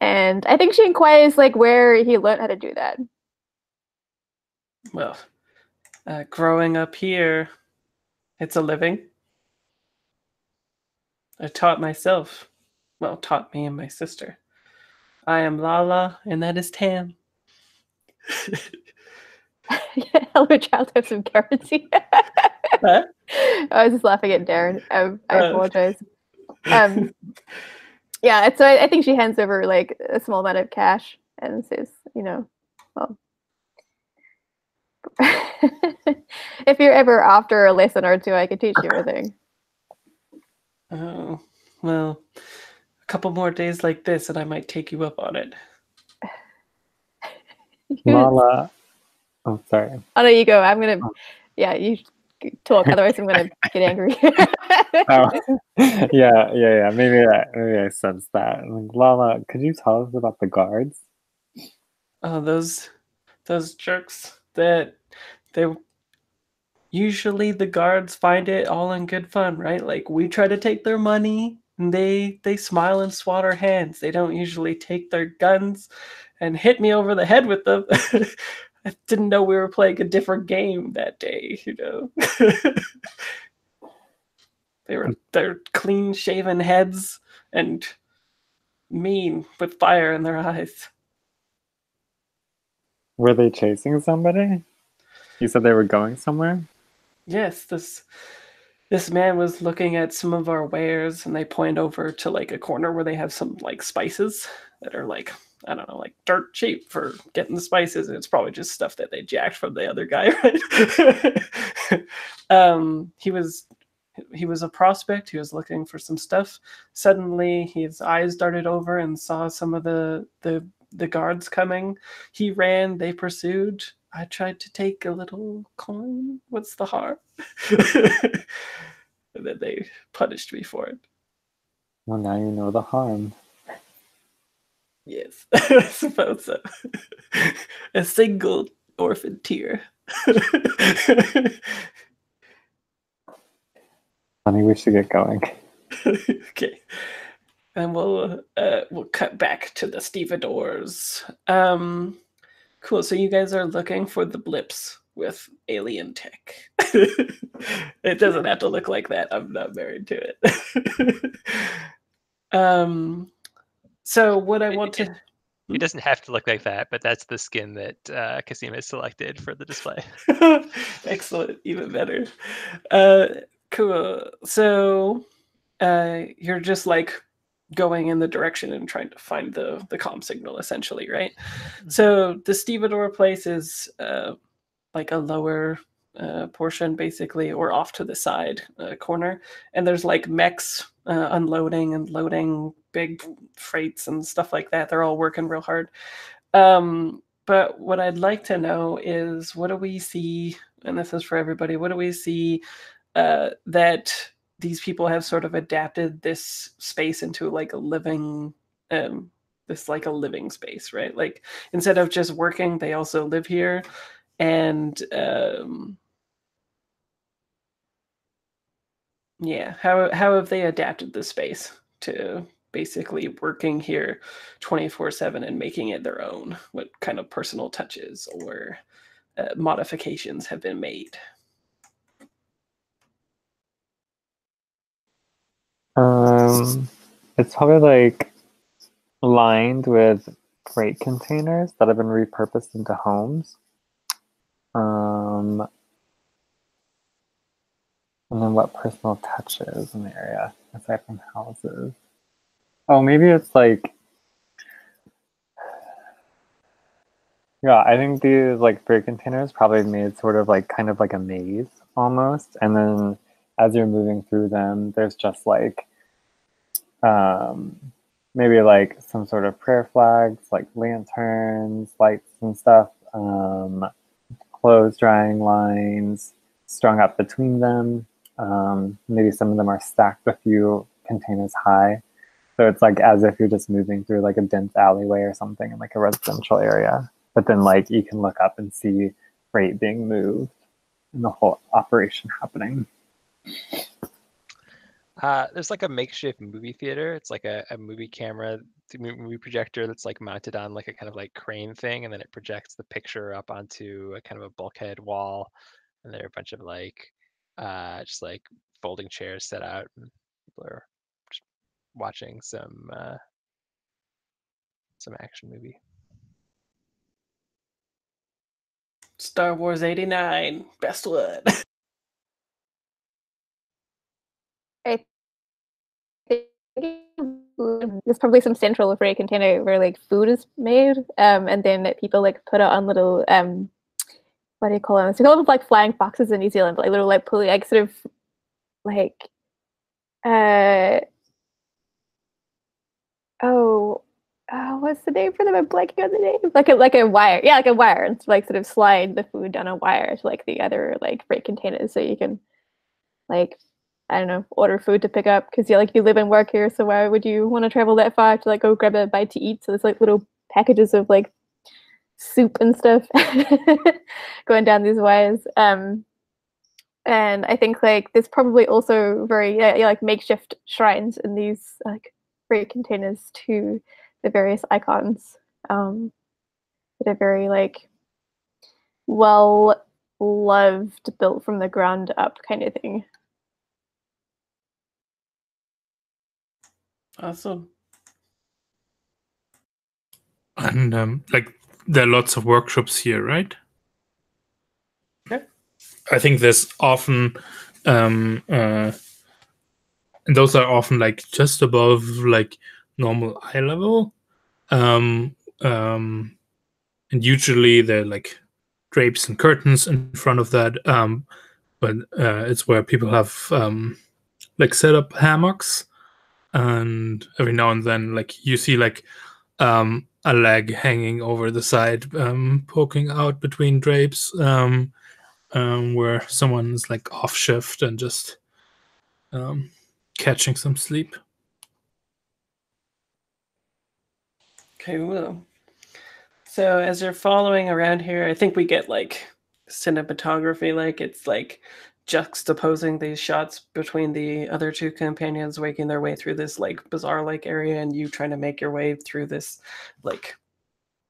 And I think she inquires like where he learned how to do that. Well, growing up here, it's a living. I taught myself. Well, taught me and my sister. I am Lala, and that is Tam. Hello, child, have some currency. Huh? I was just laughing at Darren. I apologize. Yeah, so I think she hands over like a small amount of cash and says, you know, well, if you're ever after a lesson or two, I could teach you a thing. Oh, well, a couple more days like this, and I might take you up on it. Lala. Oh, sorry. Oh, no, you go. I'm gonna. Yeah, you talk. Otherwise, I'm gonna get angry. Oh, yeah. Maybe I sensed that. Like, Lala, could you tell us about the guards? Oh, those jerks that they usually the guards find it all in good fun, right? Like we try to take their money and they smile and swat our hands. They don't usually take their guns and hit me over the head with them. I didn't know we were playing a different game that day, you know. They're clean shaven heads and mean with fire in their eyes. Were they chasing somebody? You said they were going somewhere? Yes, this man was looking at some of our wares, and they point over to like a corner where they have some like spices that are like, I don't know, like dirt cheap for getting the spices. And it's probably just stuff that they jacked from the other guy, right? He was a prospect. He was looking for some stuff. Suddenly, his eyes darted over and saw some of the guards coming. He ran. They pursued. I tried to take a little coin. What's the harm? And then they punished me for it. Well, now you know the harm. Yes, I suppose so. A single orphan tear. Honey, we should get going. Okay. And we'll cut back to the stevedores. Cool. So you guys are looking for the blips with alien tech. It doesn't have to look like that. I'm not married to it. So what I want to... It doesn't have to look like that, but that's the skin that Kasim has selected for the display. Excellent, even better. Cool. So you're just like going in the direction and trying to find the comm signal, essentially, right? So the stevedore place is like a lower portion, basically, or off to the side corner, and there's like mechs unloading and loading big freights and stuff like that. They're all working real hard. But what I'd like to know is, what do we see, and this is for everybody, what do we see that these people have sort of adapted this space into like a living this like a living space, right? Like instead of just working, they also live here. And yeah, how have they adapted the space to basically working here 24/7 and making it their own? What kind of personal touches or modifications have been made? It's probably like lined with freight containers that have been repurposed into homes. And then what personal touches in the area aside from houses? Oh, maybe it's like, yeah, I think these like freight containers probably made sort of like kind of like a maze almost. And then as you're moving through them, there's just like maybe like some sort of prayer flags, like lanterns, lights and stuff, clothes drying lines strung up between them. Maybe some of them are stacked a few containers high. So it's like as if you're just moving through like a dense alleyway or something in like a residential area. But then like you can look up and see freight being moved and the whole operation happening. There's like a makeshift movie theater. It's like a movie camera, movie projector that's like mounted on like a kind of like crane thing, and then it projects the picture up onto a kind of a bulkhead wall. And there are a bunch of like just like folding chairs set out, and people are just watching some action movie. Star Wars 89, best one. I think there's probably some central freight container where like food is made, and then people like put it on little what do you call them? So call them like flying foxes in New Zealand, but like little like pulley, like sort of like what's the name for them? I'm blanking on the name. Like a wire, yeah, like a wire, and like sort of slide the food down a wire to like the other like freight containers, so you can like, I don't know, order food to pick up because you live and work here, so why would you want to travel that far to like go grab a bite to eat? So there's like little packages of like soup and stuff going down these wires. And I think like there's probably also very like makeshift shrines in these like freight containers to the various icons that are very like well loved, built from the ground up kind of thing. Awesome. And like there are lots of workshops here, right? Okay. I think there's often and those are often like just above like normal eye level. And usually they're like drapes and curtains in front of that. But it's where people have like set up hammocks, and every now and then like you see like a leg hanging over the side, poking out between drapes, where someone's like off shift and just catching some sleep. Okay, well. So as you're following around here, I think we get like cinematography, like it's like juxtaposing these shots between the other two companions making their way through this like bizarre like area, and you trying to make your way through this like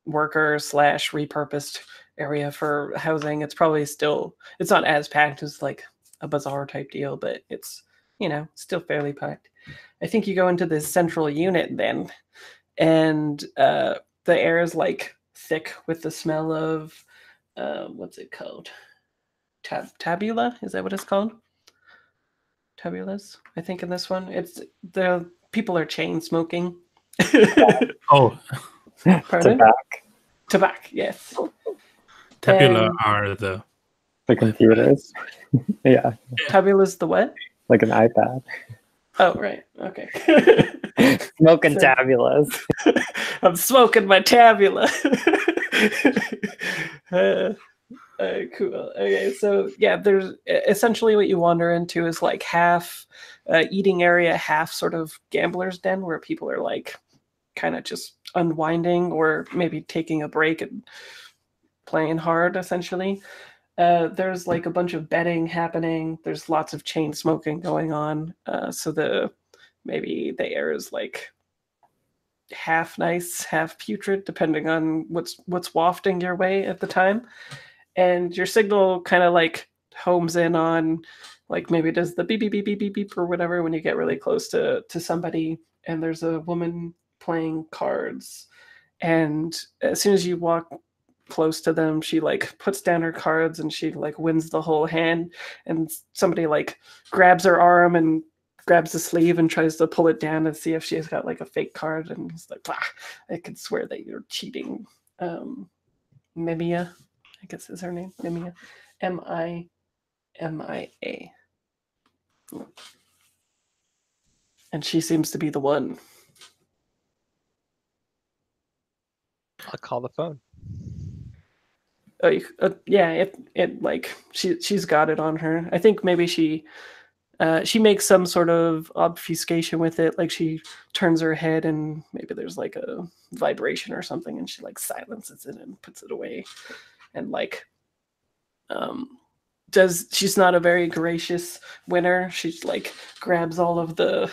worker / repurposed area for housing. It's probably still, it's not as packed as like a bazaar type deal, but it's, you know, still fairly packed. I think you go into this central unit then, and the air is like thick with the smell of what's it called? Tabula? Is that what it's called? Tabulas, I think in this one. It's the people are chain smoking. Oh, Pardon? Tobacco, Tobacco, yes. Tabula And are the the computers. Yeah, Tabula's the what? like an iPad. Oh, right. Okay. Smoking So- tabulas. I'm smoking my tabula. Cool. Okay, so yeah, there's essentially what you wander into is like half eating area, half sort of gambler's den where people are like kind of just unwinding or maybe taking a break and playing hard, essentially. There's like a bunch of betting happening. There's lots of chain smoking going on. So maybe the air is like half nice, half putrid, depending on what's wafting your way at the time. And your signal kind of like homes in on like maybe it does the beep beep beep beep beep beep or whatever when you get really close to somebody. And there's a woman playing cards, and as soon as you walk close to them, she like puts down her cards and she like wins the whole hand, and somebody like grabs her arm and grabs the sleeve and tries to pull it down and see if she's got like a fake card, and he's like, I could swear that you're cheating. Mimia, I guess is her name. Mimia. Mimia. And she seems to be the one. I'll call the phone. Oh, yeah. It like she's got it on her. I think maybe she makes some sort of obfuscation with it. Like she turns her head and maybe there's like a vibration or something, and she like silences it and puts it away. And like, she's not a very gracious winner. She like grabs all of the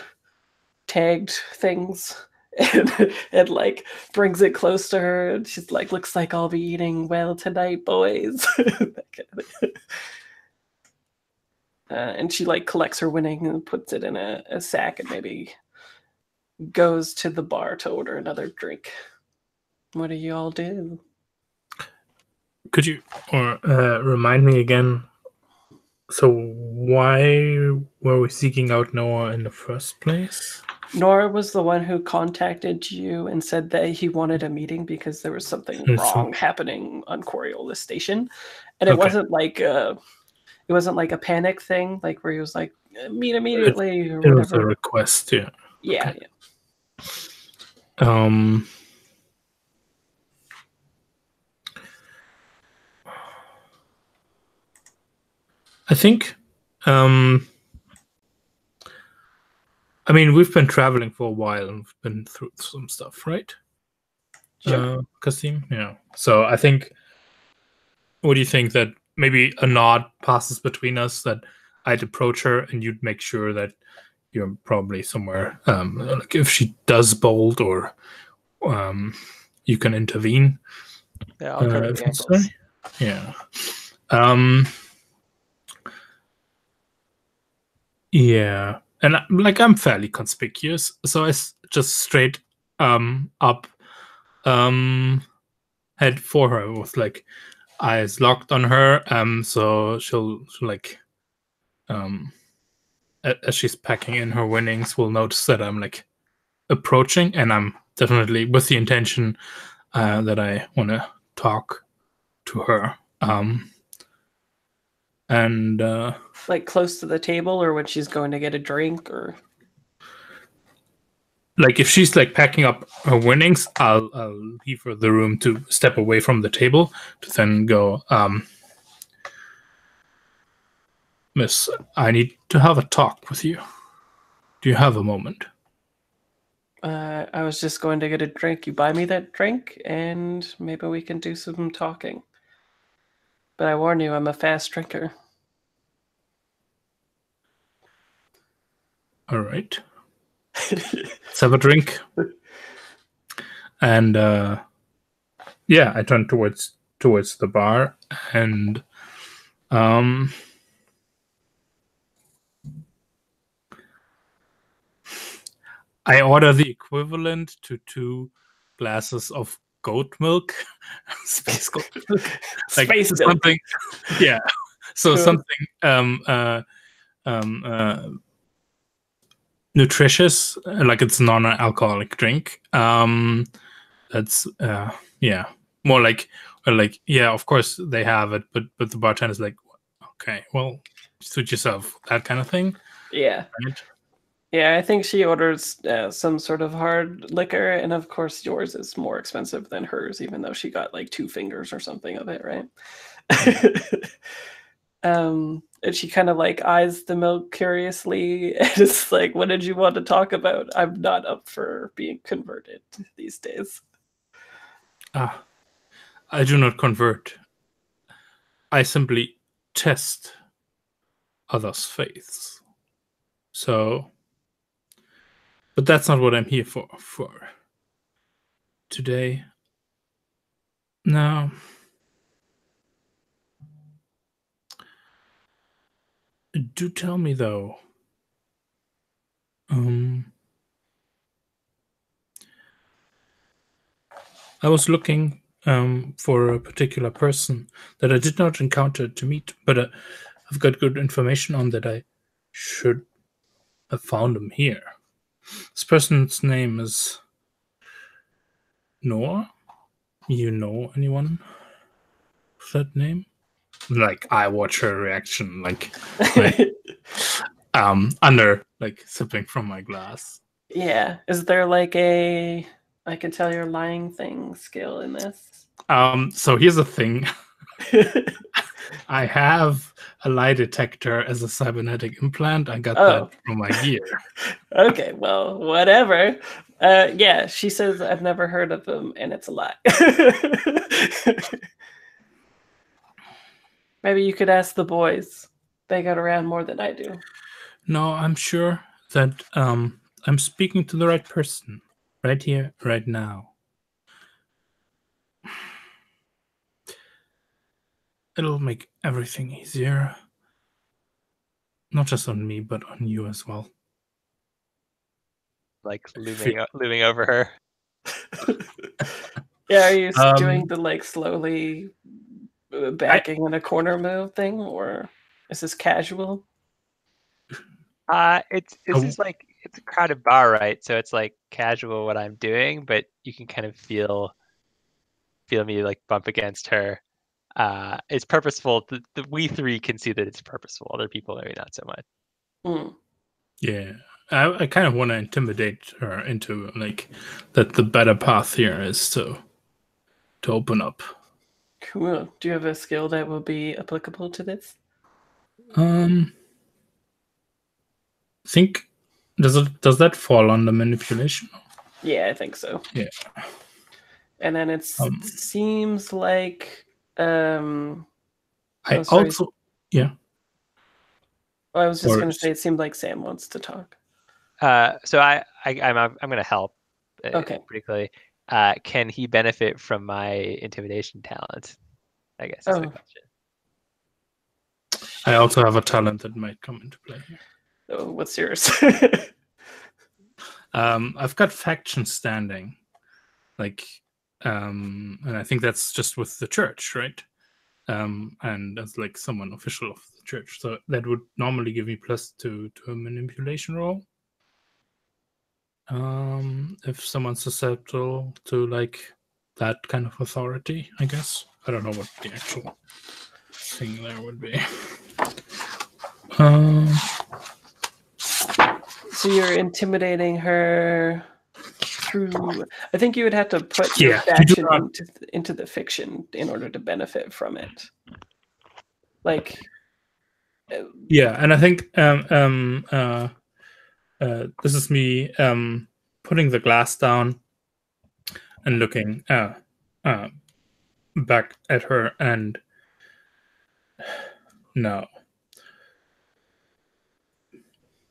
tagged things and like brings it close to her, and she's like, looks like I'll be eating well tonight, boys. That kind of thing. And she like collects her winning and puts it in a sack and maybe goes to the bar to order another drink. What do you all do? could you remind me again? So why were we seeking out Noah in the first place? Nora was the one who contacted you and said that he wanted a meeting because there was something wrong happening on Coriolis station, and it wasn't like a panic thing, like where he was like meet immediately or It was a whatever. request, yeah. Yeah, Okay. yeah. I think, I mean, we've been traveling for a while and we've been through some stuff, right? Sure. Kasim? Yeah. So I think, what do you think that maybe a nod passes between us, that I'd approach her and you'd make sure that you're probably somewhere, like if she does bolt or you can intervene. Yeah, I'll cover if the necessary. angles. Yeah. Yeah, and like I'm fairly conspicuous, so I just straight up head for her with like eyes locked on her. So she'll like as she's packing in her winnings, will notice that I'm like approaching, and I'm definitely with the intention that I want to talk to her. And Like close to the table, or when she's going to get a drink, or like if she's like packing up her winnings, I'll leave her the room to step away from the table to then go, Miss, I need to have a talk with you. Do you have a moment? I was just going to get a drink. You buy me that drink, and maybe we can do some talking. But I warn you, I'm a fast drinker. All right. Let's have a drink. And yeah, I turn towards the bar, and I order the equivalent to 2 glasses of goat milk, space goat milk, like Space milk. something. Yeah, so Cool. something nutritious, like it's non-alcoholic drink. That's yeah, more like yeah, of course they have it, but the bartender's like, okay, well, suit yourself, that kind of thing. Yeah. Right? Yeah, I think she orders some sort of hard liquor, and of course yours is more expensive than hers, even though she got like 2 fingers or something of it, right? And she kind of like eyes the milk curiously, and it's like, "What did you want to talk about? I'm not up for being converted these days." I do not convert. I simply test others' faiths. So, but that's not what I'm here for today. No. Do tell me though. I was looking for a particular person that I did not encounter to meet, but I've got good information on that. I should have found him here. This person's name is Noah. You know anyone with that name? Like, I watch her reaction, like under, like, sipping from my glass. Yeah. Is there like a I can tell you're lying thing skill in this? So here's the thing. I have a lie detector as a cybernetic implant. I got that from my gear. Okay, well, whatever. Yeah, she says I've never heard of them, and it's a lie. Maybe you could ask the boys. They got around more than I do. No, I'm sure that I'm speaking to the right person right here, right now. It'll make everything easier. Not just on me, but on you as well. Like looming over her. Yeah, are you doing the like slowly backing in a corner move thing, or is this casual? It's just like, it's a crowded bar, right? So it's like casual what I'm doing, but you can kind of feel me like bump against her. It's purposeful. We 3 can see that it's purposeful. Other people maybe not so much. Mm. Yeah, I kind of want to intimidate her into like that. The better path here is to open up. Cool. Do you have a skill that will be applicable to this? Think does that fall under manipulation? Yeah, I think so. Yeah. And then it seems like I also yeah. Well, I was just going to say it seemed like Sam wants to talk. So I'm going to help. Okay. Particularly, can he benefit from my intimidation talent? I guess is the question. I also have a talent that might come into play here. Oh, what's yours? I've got faction standing, like, and I think that's just with the church, right? And as like someone official of the church, so that would normally give me +2 to a manipulation roll. If someone's susceptible to like that kind of authority, I guess. I don't know what the actual thing there would be. So you're intimidating her through. I think you would have to put your faction into the fiction in order to benefit from it. Like. Yeah, and I think this is me putting the glass down and looking back at her, and no.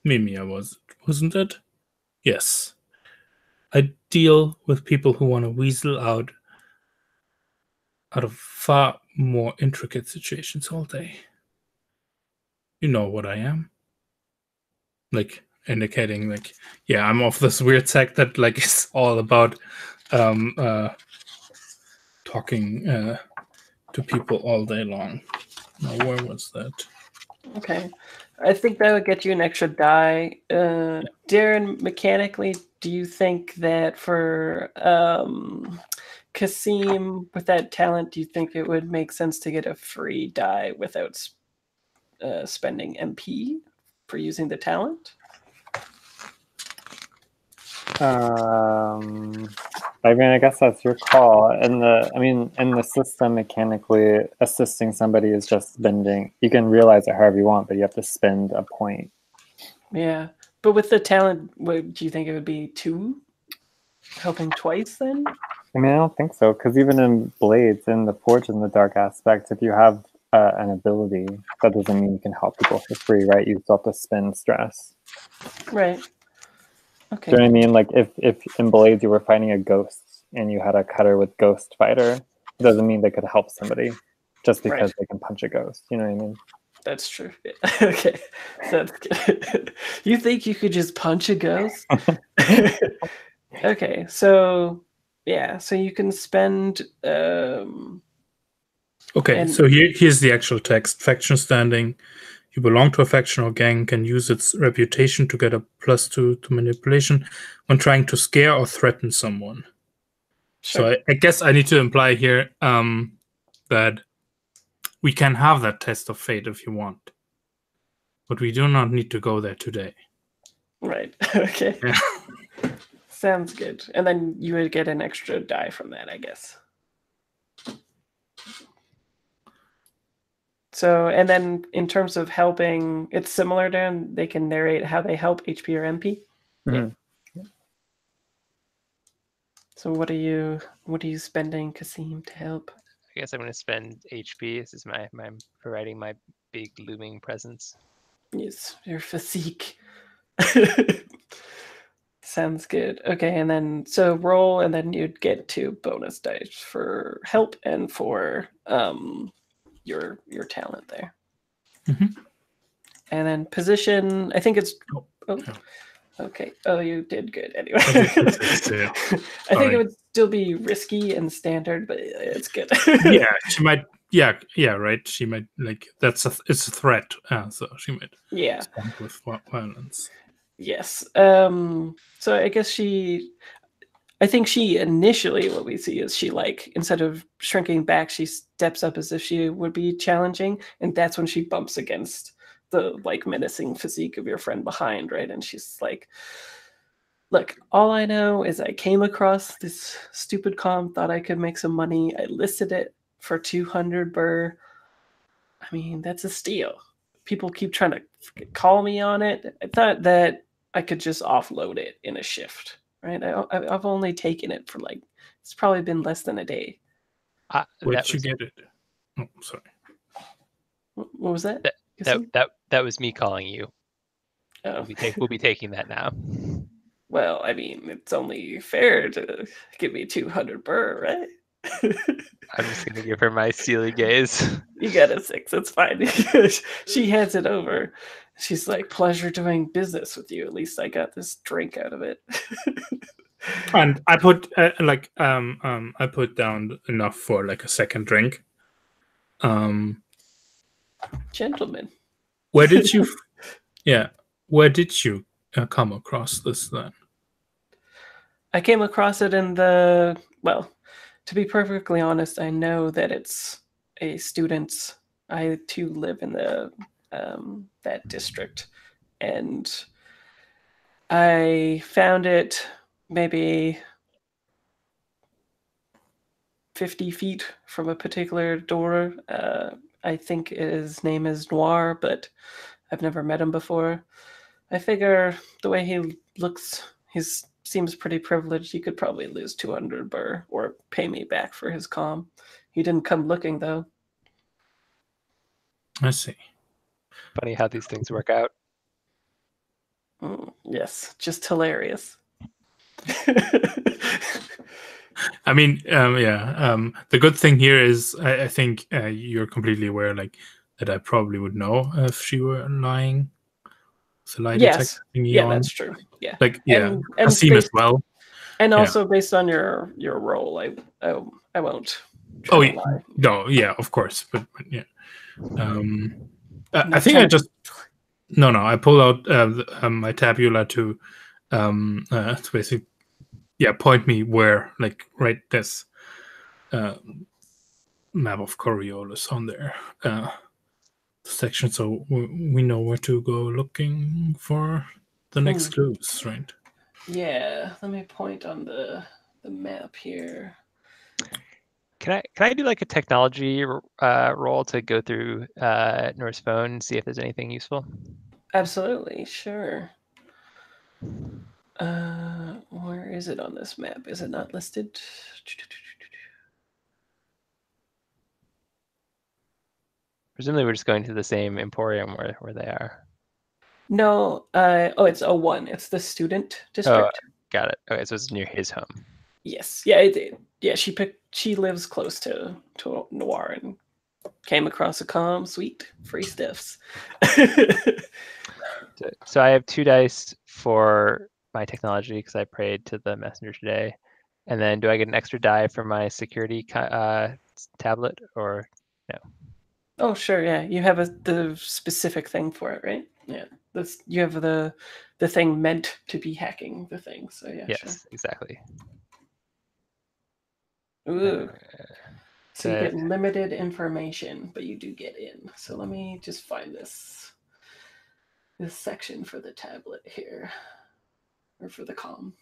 Mimia wasn't it? Yes. I deal with people who want to weasel out of far more intricate situations all day. You know what I am. Like, indicating like, yeah, I'm of this weird sect that like is all about talking to people all day long. Now, where was that? Okay. I think that would get you an extra die. Darren, mechanically, do you think that for Kasim, with that talent, do you think it would make sense to get a free die without spending MP for using the talent? I mean, I guess that's your call. In the system, mechanically, assisting somebody is just spending. You can realize it however you want, but you have to spend a point. Yeah, but with the talent, do you think it would be 2 helping twice then? I mean, I don't think so, because even in Blades, in the Forge and the Dark aspect, if you have an ability, that doesn't mean you can help people for free, right? You still have to spend stress. Right. Okay. Do you know what I mean? Like if in Blades you were fighting a ghost and you had a cutter with Ghost Fighter, it doesn't mean they could help somebody just because they can punch a ghost. You know what I mean? That's true. Okay. Sounds good. You think you could just punch a ghost? Okay, so yeah, so you can spend Okay, so here's the actual text. Faction standing. You belong to a faction or gang, can use its reputation to get a +2 to manipulation when trying to scare or threaten someone. Sure. So I guess I need to imply here that we can have that test of fate if you want, but we do not need to go there today. Right. Okay. Yeah. Sounds good. And then you would get an extra die from that, I guess. So, and then in terms of helping, it's similar to they can narrate how they help HP or MP. Mm-hmm. Yeah. So what are you spending, Kasim, to help? I guess I'm going to spend HP. This is I'm providing my big looming presence. Yes, your physique. Sounds good. Okay, and then so roll, and then you'd get 2 bonus dice for help and for your talent there. Mm-hmm. And then position, I think it's okay. Oh, you did good anyway. I think it would still be risky and standard, but it's good. Yeah, she might. Yeah, right. She might like it's a threat, so she might. Yeah. Respond with violence. Yes. So I guess I think she initially, what we see is she like, instead of shrinking back, she steps up as if she would be challenging, and that's when she bumps against the like menacing physique of your friend behind, right? And she's like, look, all I know is I came across this stupid comm, thought I could make some money. I listed it for 200 burr. I mean, that's a steal. People keep trying to call me on it. I thought that I could just offload it in a shift, right? I've only taken it for like, it's probably been less than a day. Where'd you get it? Oh, sorry. What was that? That was me calling you. Oh. We'll be taking that now. Well, I mean, it's only fair to give me 200 burr, right? I'm just gonna give her my steely gaze. You got a 6. It's fine. She hands it over. She's like, pleasure doing business with you. At least I got this drink out of it. And I put I put down enough for like a second drink. Gentlemen. Where did you? Where did you come across this then? I came across it in to be perfectly honest, I know that it's a student's. I too live in the that district, and I found it maybe 50 feet from a particular door. I think his name is Noir, but I've never met him before. I figure the way he looks, he seems pretty privileged. He could probably lose 200 burr or pay me back for his comm. He didn't come looking, though. I see. Funny how these things work out. Yes, just hilarious. I mean, the good thing here is I think you're completely aware, like, that I probably would know if she were lying. the lie Yes. detector thingy Yeah, on. that's true. Yeah. Like, yeah, And Kasim as based, well. and Yeah. also based on your role, I won't try Oh, to lie. no, yeah, of course. But yeah. No I think I temp- just no. I pulled out my tabula to basically point me where, like, right this map of Coriolis on there section, so we know where to go looking for the next clues, right? Yeah, let me point on the map here. Can I do like a technology roll to go through Nora's phone and see if there's anything useful? Absolutely, sure. Where is it on this map? Is it not listed? Presumably we're just going to the same emporium where they are. No, it's O1. It's the student Oh, district. got it. Okay, so it's near his home. Yes. Yeah, yeah, she lives close to Noir and came across a comm, sweet, free stiffs. So I have 2 dice for my technology because I prayed to the messenger today. And then do I get an extra die for my security tablet or no? Oh, sure, yeah. You have the specific thing for it, right? Yeah. You have the thing meant to be hacking the thing. So yeah, Yes, sure. exactly. Ooh. So you Good. get limited information, but you do get in. So let me just find this section for the tablet here, or for the comm.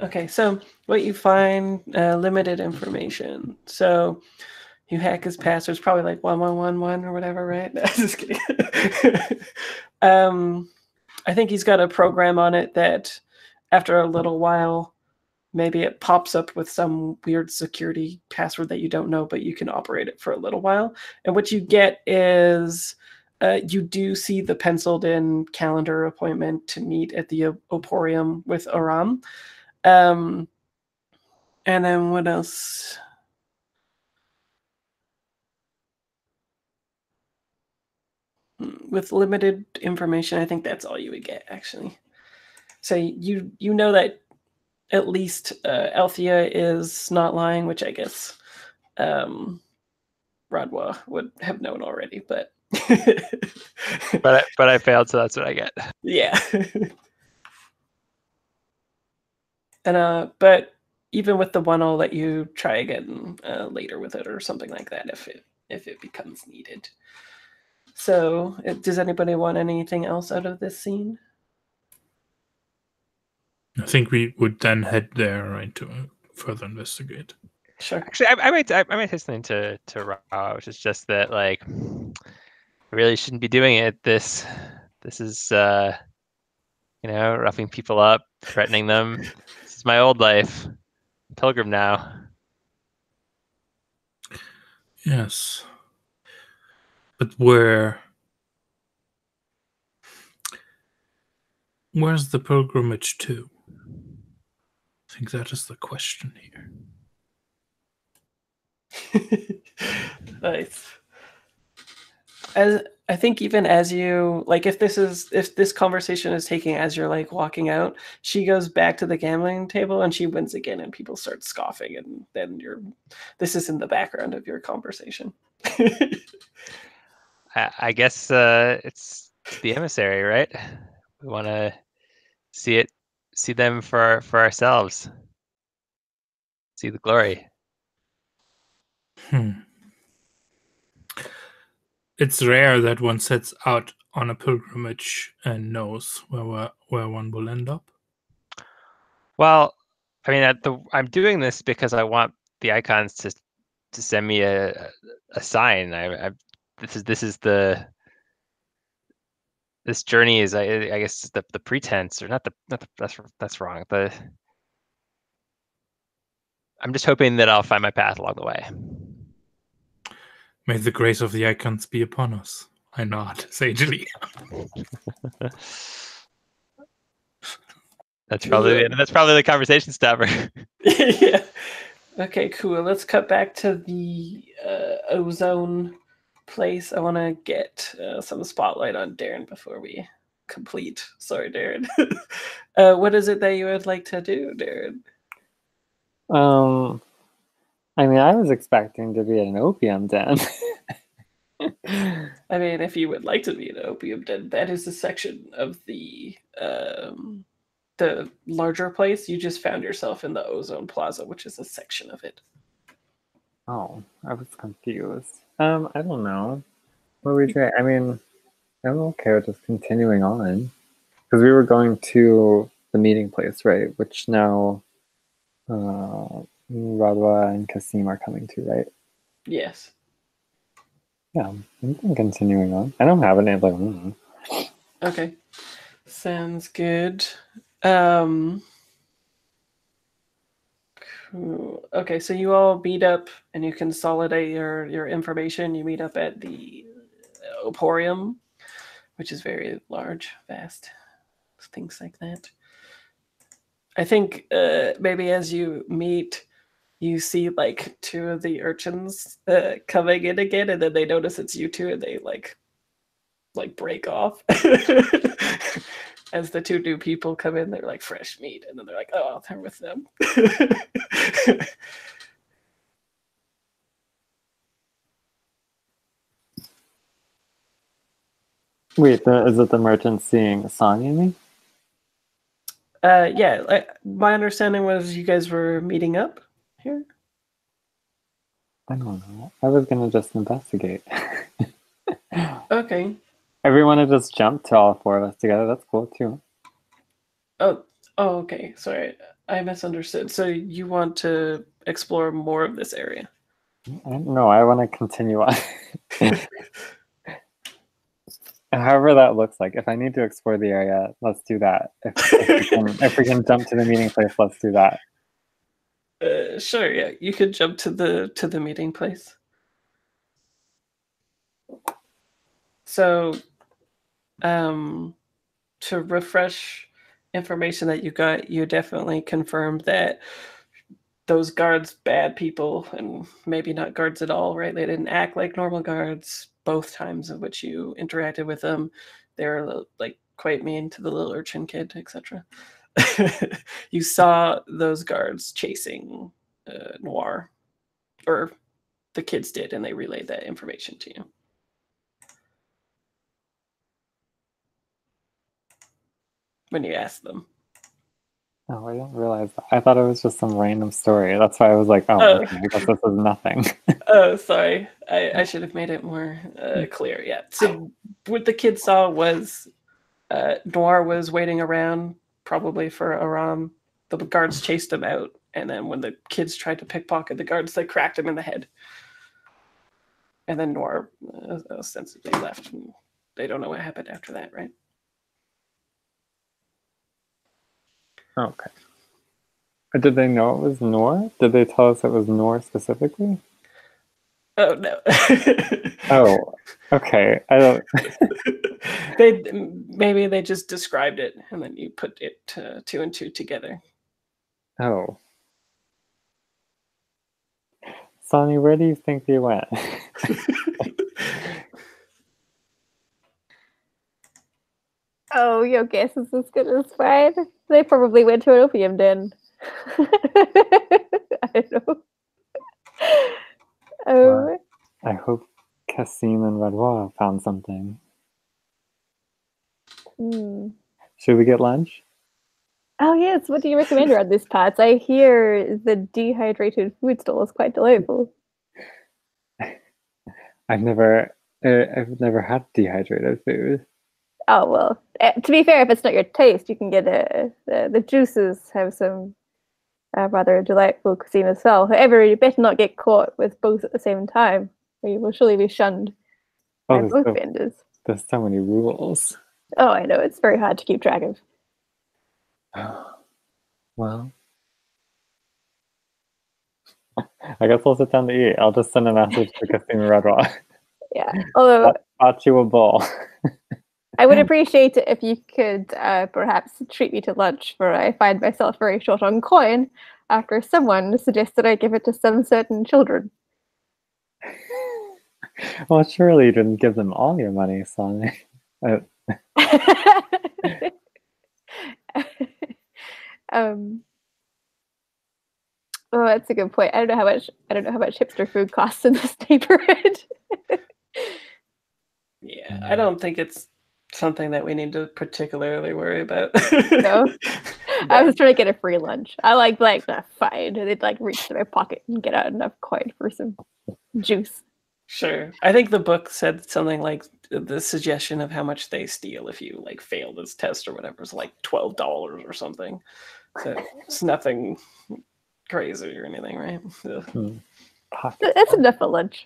Okay, so what you find, limited information. So you hack his passwords, probably like 1111 or whatever, right? No, just kidding. I think he's got a program on it that after a little while, maybe it pops up with some weird security password that you don't know, but you can operate it for a little while. And what you get is you do see the penciled in calendar appointment to meet at the Oporium with Aram. And then what else? With limited information, I think that's all you would get, actually. So you know that at least Althea is not lying, which I guess Radwa would have known already, but but I failed, so that's what I get. Yeah. And but even with the one, I'll let you try again later with it or something like that if it becomes needed. So, does anybody want anything else out of this scene? I think we would then head there, right, to further investigate. Sure. Actually, I might say something to Ra, which is just that, like, I really shouldn't be doing it. This is roughing people up, threatening them. This is my old life. I'm pilgrim now. Yes. But where's the pilgrimage to? I think that is the question here. Nice. As I think, even as you like, if this conversation is taking as you're like walking out, she goes back to the gambling table and she wins again, and people start scoffing, and then this is in the background of your conversation. I guess it's the emissary, right? We want to see them for ourselves. See the glory. It's rare that one sets out on a pilgrimage and knows where one will end up. Well, I mean, I'm doing this because I want the icons to send me a sign. This journey is, I guess, the pretense, or not the that's wrong. I'm just hoping that I'll find my path along the way. May the grace of the icons be upon us. I nod sagely. That's probably the conversation stopper. Yeah. Okay, cool. Let's cut back to the ozone place. I want to get some spotlight on Darren before we complete. Sorry, Darren. What is it that you would like to do, Darren? I mean, I was expecting to be at an opium den. I mean, if you would like to be an opium den, that is a section of the larger place. You just found yourself in the Ozone Plaza, which is a section of it. Oh, I was confused. I don't know. What would we say? I mean, I'm okay with just continuing on. Because we were going to the meeting place, right? Which now Radwa and Kasim are coming to, right? Yes. Yeah, I'm continuing on. I don't have any like. Okay. Sounds good. Cool. Okay, so you all meet up and you consolidate your information. You meet up at the Oporium, which is very large, vast, things like that. I think maybe as you meet, you see like two of the urchins coming in again, and then they notice it's you two, and they like break off. As the two new people come in, they're like fresh meat, and then they're like, "Oh, they're with them." Wait, is it the merchant seeing Sonny and me? Yeah. My understanding was you guys were meeting up here. I don't know. I was gonna just investigate. Okay. Everyone had just jumped to all four of us together. That's cool too. Oh, okay. Sorry, I misunderstood. So you want to explore more of this area? No, I want to continue on. However that looks like. If I need to explore the area, let's do that. If we can jump to the meeting place, let's do that. Sure. Yeah, you could jump to the meeting place. So, to refresh information that you got, you definitely confirmed that those guards, bad people, and maybe not guards at all, right? They didn't act like normal guards both times of which you interacted with them. They were like quite mean to the little urchin kid, etc. You saw those guards chasing Noir, or the kids did, and they relayed that information to you. When you asked them. Oh, I didn't realize that. I thought it was just some random story. That's why I was like, okay, I guess this is nothing. Oh, sorry. I should have made it more clear. Yeah. So what the kids saw was Noir was waiting around, probably for Aram. The guards chased him out, and then when the kids tried to pickpocket the guards, they cracked him in the head. And then Noir ostensibly left. And they don't know what happened after that, right? Okay. Did they know it was Nor? Did they tell us it was Nor specifically? Oh no. Oh, okay. I don't. Maybe they just described it, and then you put it two and two together. Oh. Sonny, where do you think they went? Oh, your guess is as good as mine. They probably went to an opium den. I don't know. I hope Kasim and Radwa found something. Should we get lunch? Oh yes, what do you recommend around this part? I hear the dehydrated food stall is quite delightful. I've never had dehydrated food. Oh well, to be fair, if it's not your taste, you can get the juices have some rather delightful cuisine as well. However, you better not get caught with both at the same time, or you will surely be shunned by both vendors. There's so many rules. Oh, I know, it's very hard to keep track of. Well, I guess we'll sit down to eat. I'll just send a message to Kasim Redwall. Yeah. Although Bought you a bowl. I would appreciate it if you could perhaps treat me to lunch, for I find myself very short on coin after someone suggested I give it to some certain children. Well, surely you didn't give them all your money, Sonny. Oh, that's a good point. I don't know how much hipster food costs in this neighborhood. Yeah, I don't think it's something that we need to particularly worry about. No. I was trying to get a free lunch. I like fine. They'd like reach to my pocket and get out enough coin for some juice. Sure. I think the book said something like the suggestion of how much they steal if you like fail this test or whatever is like $12 or something. So it's nothing crazy or anything, right? That's enough for lunch.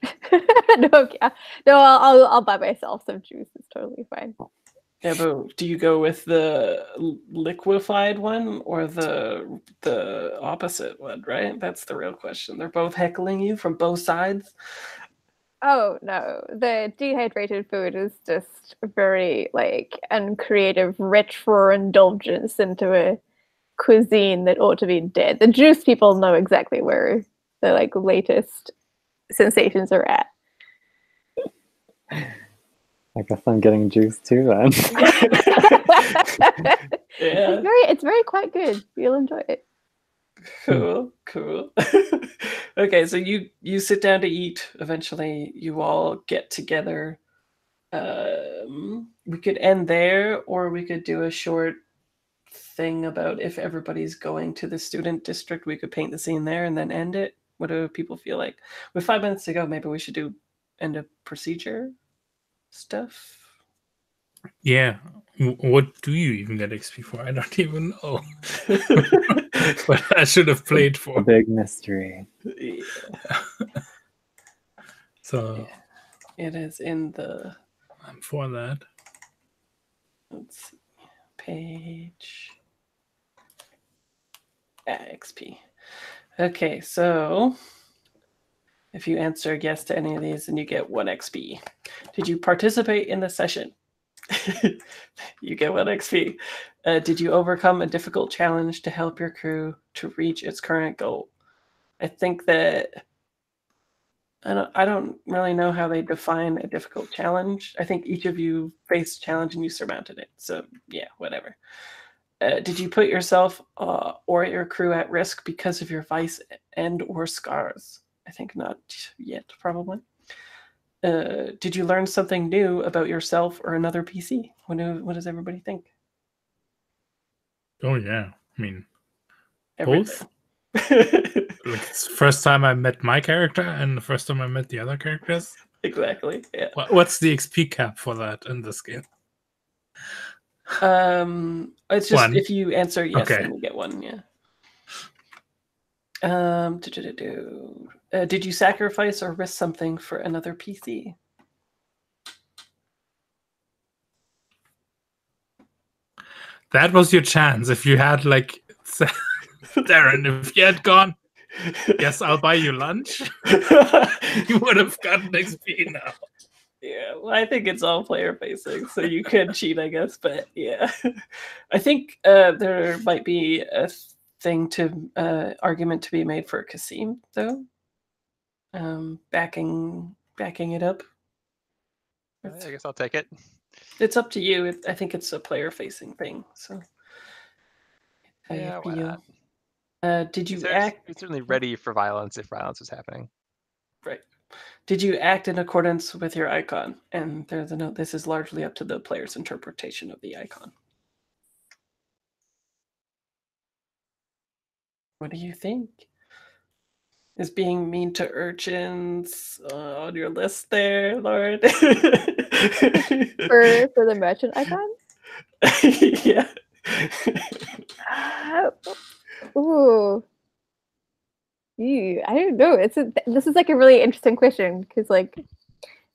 No, I'll buy myself some juice. It's totally fine. Yeah, but do you go with the liquefied one or the opposite one, right? That's the real question. They're both heckling you from both sides. Oh no, the dehydrated food is just very like uncreative, rich for indulgence into a cuisine that ought to be dead. The juice people know exactly where the like latest sensations are at. I guess I'm getting juice too then. Yeah. It's very quite good. You'll enjoy it. Cool. Okay, so you sit down to eat. Eventually, you all get together. We could end there, or we could do a short thing about if everybody's going to the student district. We could paint the scene there and then end it. What do people feel like? With 5 minutes to go, maybe we should do end of procedure stuff. Yeah. What do you even get XP for? I don't even know. But I should have played for. A big mystery. Yeah. So it is in the. I'm for that. Let's see, page. XP. Okay, so if you answer yes to any of these, then you get 1 XP. Did you participate in the session? You get 1 XP. Did you overcome a difficult challenge to help your crew to reach its current goal? I think that I don't really know how they define a difficult challenge. I think each of you faced a challenge and you surmounted it. So yeah, whatever. Did you put yourself or your crew at risk because of your vice and or scars? I think not yet, probably. Did you learn something new about yourself or another PC? What does everybody think? Oh yeah, I mean, Everything. both. Like it's the first time I met my character and the first time I met the other characters. Exactly. Yeah. What's the XP cap for that in this game? It's just 1. if you answer yes, Okay. then you get 1. Yeah. Did you sacrifice or risk something for another PC? That was your chance. If you had like Darren, if you had gone, yes, I'll buy you lunch, you would have gotten XP now. Yeah, well, I think it's all player facing, so you could cheat, I guess. But yeah, I think there might be a thing to argument to be made for Kasim, though. Backing it up. I guess I'll take it. It's up to you. I think it's a player facing thing. So Yeah, why not? Did you He's act? certainly ready for violence if violence was happening. Right. Did you act in accordance with your icon? And there's a note. This is largely up to the player's interpretation of the icon. What do you think? Is being mean to urchins on your list there, Lord? For the merchant icon? Yeah. Ooh. I don't know. This is like a really interesting question because like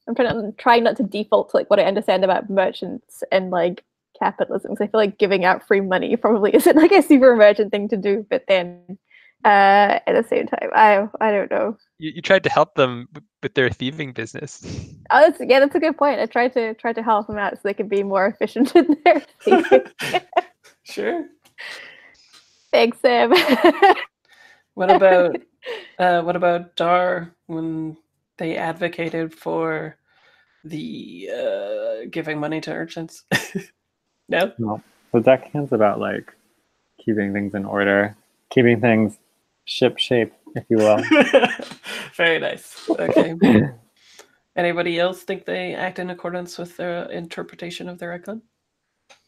I'm trying not to default to like what I understand about merchants and like capitalism. Because I feel like giving out free money probably isn't like a super merchant thing to do. But then At the same time, I don't know. You tried to help them with their thieving business. Oh, that's a good point. I tried to help them out so they could be more efficient in their thieving. Sure. Thanks, Sam. What about Dar when they advocated for the giving money to urchins? No? No. The deckhand's about like keeping things in order, keeping things ship shape, if you will. Very nice. Okay. Anybody else think they act in accordance with their interpretation of their icon?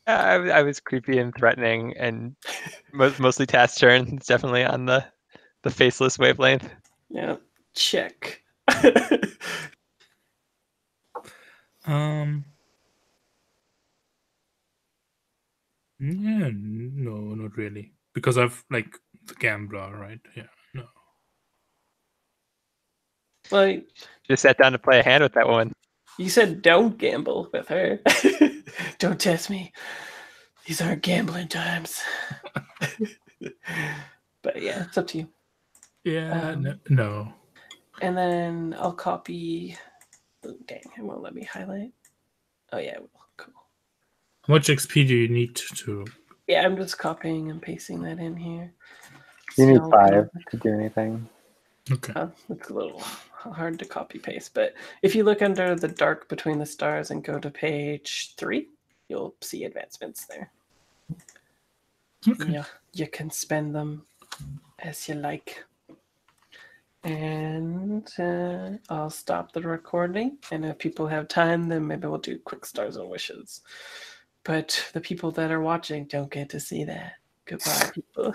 I was creepy and threatening, and mostly taciturn. It's definitely on the faceless wavelength. Yeah. Check. Yeah, no, not really. Because I've like the gambler, right? Yeah, no. Well, Just sat down to play a hand with that one. you said don't gamble with her. Don't test me. These aren't gambling times. But yeah, it's up to you. Yeah, no. And then I'll copy. Oh, dang, it won't let me highlight. Oh yeah, it will. Cool. How much XP do you need to? Yeah, I'm just copying and pasting that in here. You need So 5 to do anything. Okay. It's a little hard to copy paste, but if you look under the dark between the stars and go to page 3, you'll see advancements there. Okay. Yeah, you can spend them as you like. And I'll stop the recording, and if people have time, then maybe we'll do quick stars and wishes. But the people that are watching don't get to see that. Goodbye, people.